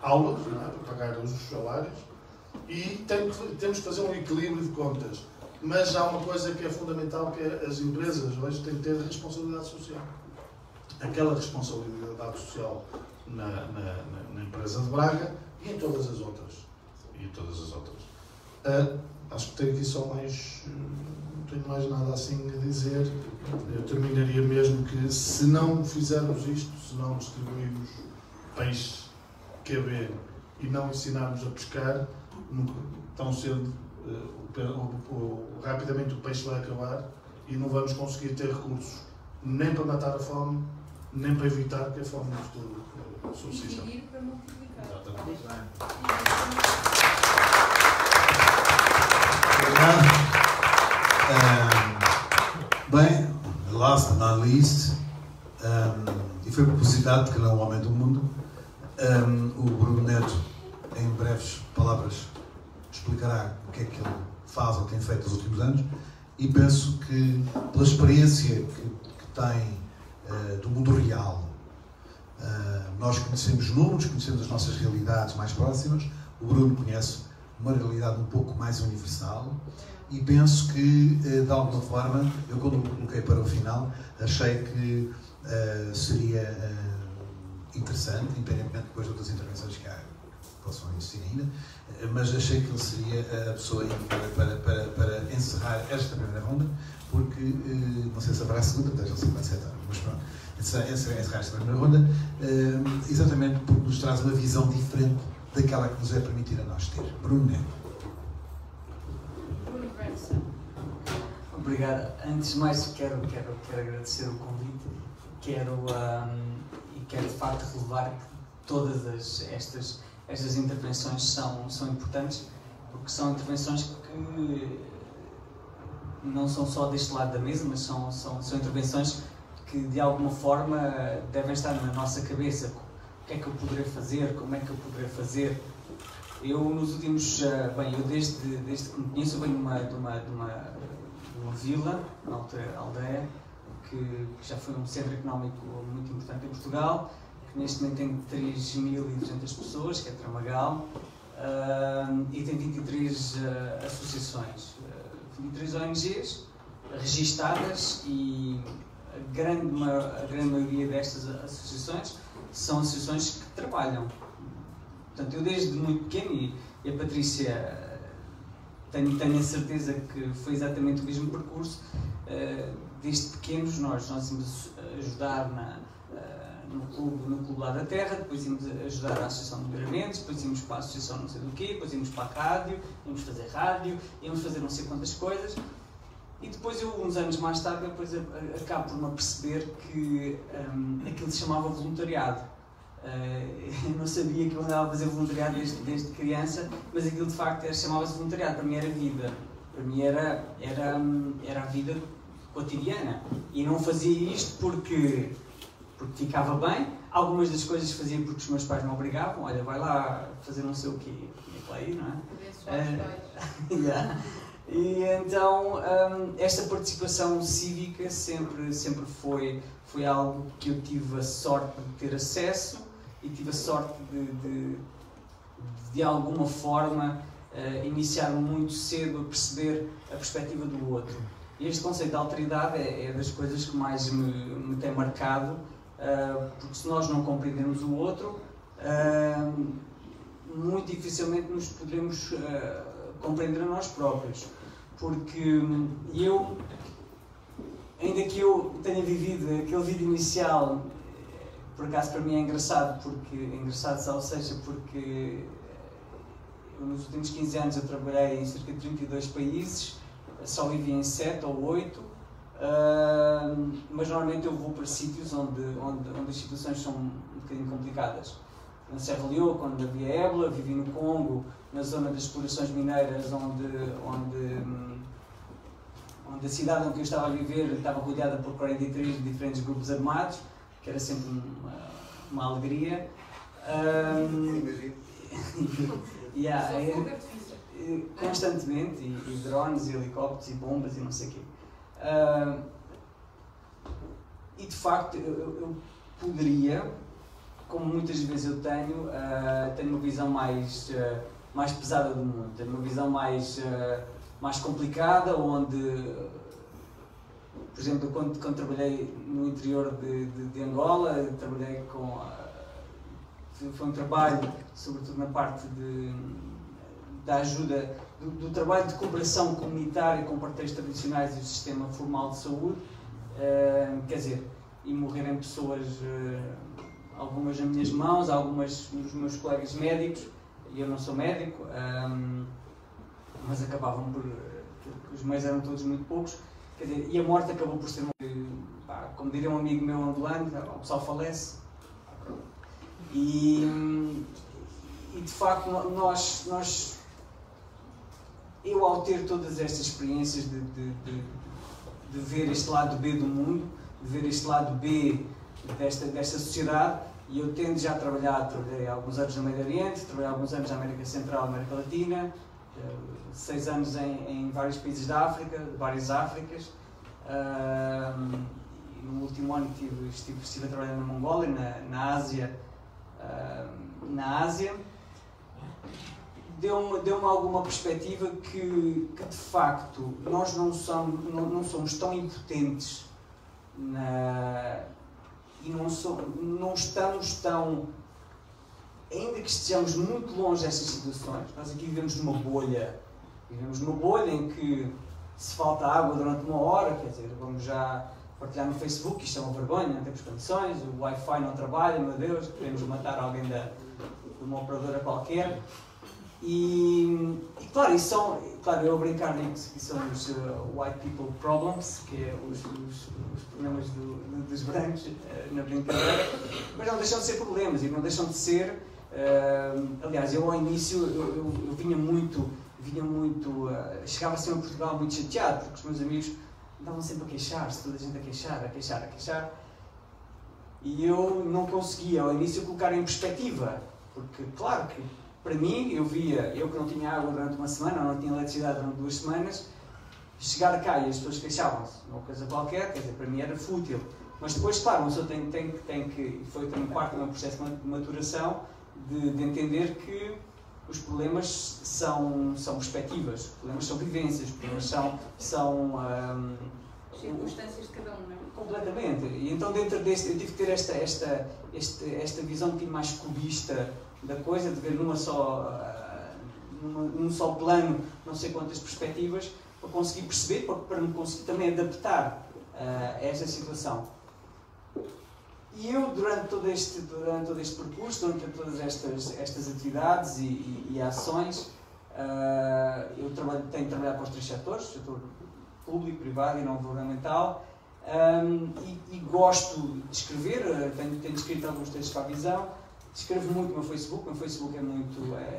aulas, não é? Para pagar os salários, e temos que fazer um equilíbrio de contas. Mas há uma coisa que é fundamental, que é as empresas hoje têm que ter responsabilidade social. Aquela responsabilidade social na empresa de Braga e em todas as outras. Acho que tenho aqui só mais... não tenho mais nada assim a dizer. Eu terminaria mesmo que, se não fizermos isto, se não distribuirmos peixe QB e não ensinarmos a pescar, tão cedo, rapidamente o peixe vai acabar e não vamos conseguir ter recursos nem para matar a fome, nem para evitar que a fome nos tudo subsista. E para multiplicar. Exatamente. Bem, last but not least, e foi propositado, porque ele é um homem do mundo, o Bruno Neto, em breves palavras, explicará o que é que ele faz ou tem feito nos últimos anos, e penso que, pela experiência que tem do mundo real, nós conhecemos números, conhecemos as nossas realidades mais próximas, o Bruno conhece uma realidade um pouco mais universal, e penso que, de alguma forma, eu quando me coloquei para o final, achei que seria interessante, independentemente depois de outras intervenções que possam existir ainda, mas achei que ele seria a pessoa para encerrar esta primeira ronda, porque não sei se haverá a segunda, porque já são 57 anos, mas pronto, encerrar esta primeira ronda, exatamente porque nos traz uma visão diferente daquela que nos é permitida a nós ter. Bruno Neto. Obrigado. Antes de mais, quero agradecer o convite. Quero de facto relevar que todas estas intervenções são importantes, porque são intervenções que não são só deste lado da mesa, mas são intervenções que de alguma forma devem estar na nossa cabeça. O que é que eu poderei fazer? Como é que eu poderei fazer? Eu nos últimos... bem, eu desde que me conheço, eu venho de uma vila, na aldeia, que já foi um centro económico muito importante em Portugal, que neste momento tem 3.200 pessoas, que é Tramagal, e tem 23 associações, 23 ONGs registadas, e a grande maioria destas associações são associações que trabalham. Portanto, eu desde muito pequeno, e a Patrícia tenho a certeza que foi exatamente o mesmo percurso, desde pequenos nós íamos ajudar no clube lá da terra, depois íamos ajudar a Associação de Melhoramentos, depois íamos para a Associação não sei do quê, depois íamos para a rádio, íamos fazer não sei quantas coisas, e depois eu, uns anos mais tarde, depois acabo por me aperceber que aquilo se chamava voluntariado. Eu não sabia que eu andava a fazer voluntariado desde criança, mas aquilo de facto chamava-se voluntariado. Para mim era vida, para mim era a vida cotidiana, e não fazia isto porque ficava bem. Algumas das coisas fazia porque os meus pais me obrigavam, olha, vai lá fazer não sei o quê, e lá aí, não é? Yeah. E então esta participação cívica sempre foi algo que eu tive a sorte de ter acesso, e tive a sorte de alguma forma iniciar-me muito cedo a perceber a perspectiva do outro. E este conceito de alteridade é das coisas que mais me tem marcado, porque se nós não compreendermos o outro, muito dificilmente nos poderemos compreender a nós próprios. Porque eu, ainda que eu tenha vivido aquele vídeo inicial, por acaso para mim é engraçado, porque eu, nos últimos 15 anos eu trabalhei em cerca de 32 países, só vivi em 7 ou 8, mas normalmente eu vou para sítios onde as situações são um bocadinho complicadas. Na Serra Leoa, quando havia ébola, vivi no Congo, na zona das explorações mineiras, onde a cidade onde eu estava a viver estava rodeada por 43 diferentes grupos armados, que era sempre uma alegria. Constantemente, e drones, e helicópteros, e bombas, e não sei o quê. E de facto, eu poderia, como muitas vezes eu tenho uma visão mais pesada do mundo, tenho uma visão mais complicada, onde, por exemplo, quando trabalhei no interior de Angola, trabalhei foi um trabalho, sobretudo na parte da ajuda, do trabalho de cooperação comunitária com parceiros tradicionais e o sistema formal de saúde, quer dizer, e morrerem pessoas, algumas nas minhas mãos, algumas dos meus colegas médicos, e eu não sou médico, mas acabavam os meios eram todos muito poucos, quer dizer, e a morte acabou por ser, como diria um amigo meu angolano, o pessoal falece. E de facto eu ao ter todas estas experiências de ver este lado B do mundo, de ver este lado B desta sociedade, e eu tendo já trabalhei alguns anos no Médio Oriente, trabalhei alguns anos na América Central, América Latina, 6 anos em vários países da África, de várias Áfricas. No último ano estive a trabalhar na Mongólia, na Ásia. Deu-me alguma perspectiva que de facto nós não somos tão impotentes e não estamos tão, ainda que estejamos muito longe destas situações. Nós aqui vivemos numa bolha em que se falta água durante uma hora, quer dizer, vamos já partilhar no Facebook, isto é uma vergonha, não temos condições, o Wi-Fi não trabalha, meu Deus, queremos matar alguém de uma operadora qualquer. E claro, eu a brincar nisso, que são os white people problems, que é os problemas dos brancos, na brincadeira, mas não deixam de ser problemas e não deixam de ser. Aliás, eu ao início eu vinha muito, chegava sempre a Portugal muito chateado, porque os meus amigos andavam sempre a queixar-se, toda a gente a queixar, e eu não conseguia ao início colocar em perspectiva, porque claro que para mim, eu que não tinha água durante uma semana, ou não tinha eletricidade durante 2 semanas, chegar cá e as pessoas queixavam-se de uma coisa qualquer, quer dizer, para mim era fútil. Mas depois, claro, uma pessoa tem que, foi também parte do meu processo de maturação, de entender que os problemas são perspectivas, os problemas são vivências, os problemas são circunstâncias de cada um, não é? Completamente. E então dentro deste, eu tive que ter esta visão um bocadinho mais cubista da coisa, de ver num só plano, não sei quantas perspectivas, para conseguir perceber, para me conseguir também adaptar a esta situação. E eu, durante todo este percurso, durante todas estas atividades e ações, eu tenho trabalhado para os 3 setores, setor público, privado e não governamental, e gosto de escrever, tenho escrito alguns textos para a Visão, escrevo muito no meu Facebook é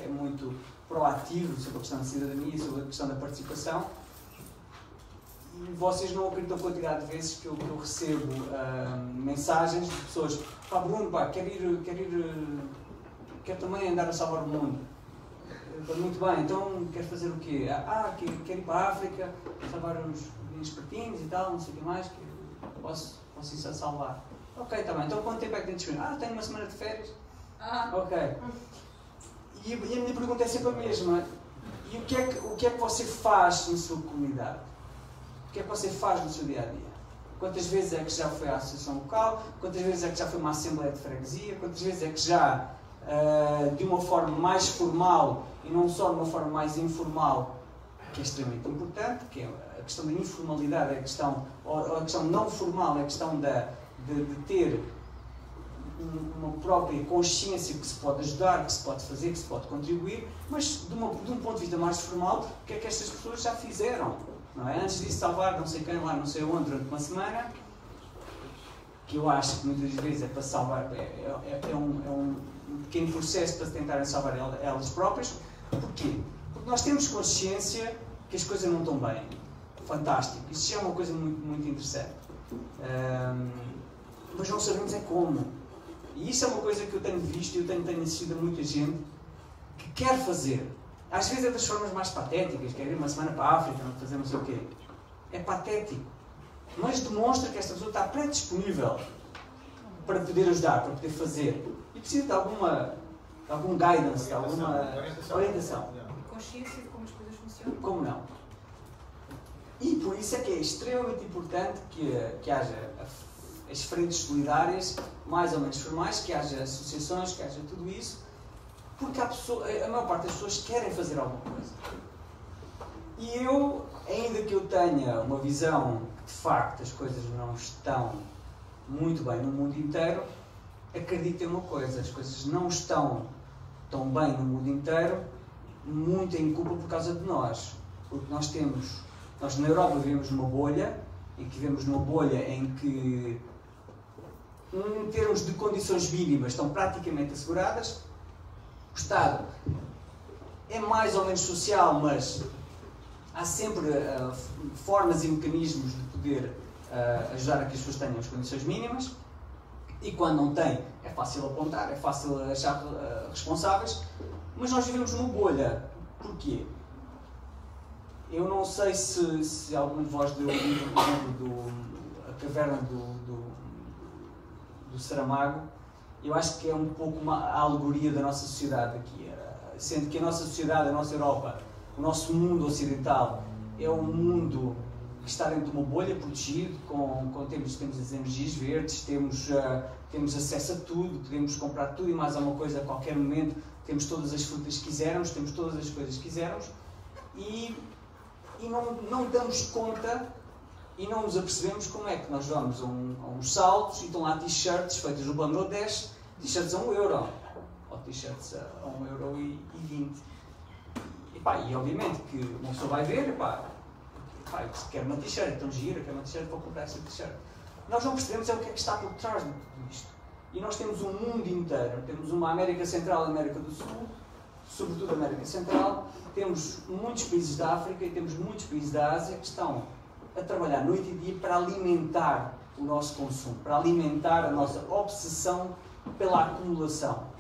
muito proativo sobre a questão da cidadania, sobre a questão da participação, e vocês não acreditam a quantidade de vezes que eu recebo mensagens de pessoas: pá, Bruno, quero também andar a salvar o mundo. Muito bem, então quer fazer o quê? Quero ir para a África, salvar uns espertinhos e tal, não sei o que mais, que posso ir a salvar. Ok, está bem, então quanto tempo é que tem disponível? Tenho uma semana de férias. Ok. E a minha pergunta é sempre a mesma. E o que é que você faz na sua comunidade? O que é que você faz no seu dia-a-dia? Quantas vezes é que já foi à associação local? Quantas vezes é que já foi uma assembleia de freguesia? Quantas vezes é que já, de uma forma mais formal e não só de uma forma mais informal, que é extremamente importante, que é a questão da informalidade, a questão não formal, a questão de ter uma própria consciência que se pode ajudar, que se pode fazer, que se pode contribuir, mas de um ponto de vista mais formal, o que é que estas pessoas já fizeram? Não é? Antes disso, salvar não sei quem lá, não sei onde, durante uma semana, que eu acho que muitas vezes é para salvar, é um pequeno processo para tentarem salvar elas próprias. Porquê? Porque nós temos consciência que as coisas não estão bem. Fantástico. Isso já é uma coisa muito, muito interessante. Mas não sabemos é como. E isso é uma coisa que eu tenho visto e eu tenho assistido a muita gente que quer fazer. Às vezes é das formas mais patéticas, quer ir uma semana para a África, fazer não sei o quê. É patético. Mas demonstra que esta pessoa está predisponível para poder ajudar, para poder fazer. E precisa de algum guidance, de alguma orientação. Consciência de como as coisas funcionam. Como não? E por isso é que é extremamente importante que haja as frentes solidárias, mais ou menos formais, que haja associações, que haja tudo isso, porque a maior parte das pessoas querem fazer alguma coisa. E eu, ainda que eu tenha uma visão que de facto as coisas não estão muito bem no mundo inteiro, acredito em uma coisa: as coisas não estão tão bem no mundo inteiro, muito em culpa por causa de nós. Porque nós na Europa vivemos numa bolha, e que vivemos numa bolha em que, em termos de condições mínimas, estão praticamente asseguradas. O Estado é mais ou menos social, mas há sempre formas e mecanismos de poder ajudar a que as pessoas tenham as condições mínimas. E quando não tem, é fácil apontar, é fácil achar responsáveis. Mas nós vivemos numa bolha. Porquê? Eu não sei se algum de vós leu o livro, por exemplo, A Caverna do Saramago. Eu acho que é um pouco a alegoria da nossa sociedade aqui. Sendo que a nossa sociedade, a nossa Europa, o nosso mundo ocidental é um mundo que está dentro de uma bolha, protegido, temos as energias verdes, temos acesso a tudo, podemos comprar tudo e mais alguma coisa a qualquer momento, temos todas as frutas que quisermos, temos todas as coisas que quisermos, e não damos conta e não nos apercebemos como é que nós vamos a uns saltos e estão lá t-shirts feitas no Bangladesh, t-shirts a €1, ou t-shirts a €1,20. E obviamente que uma pessoa vai ver, eu quero uma t-shirt, então gira, quero uma t-shirt, vou comprar essa t-shirt. Nós não percebemos o que é que está por trás de tudo isto. E nós temos um mundo inteiro, temos uma América Central e América do Sul, sobretudo a América Central, temos muitos países da África e temos muitos países da Ásia que estão a trabalhar noite e dia para alimentar o nosso consumo, para alimentar a nossa obsessão pela acumulação.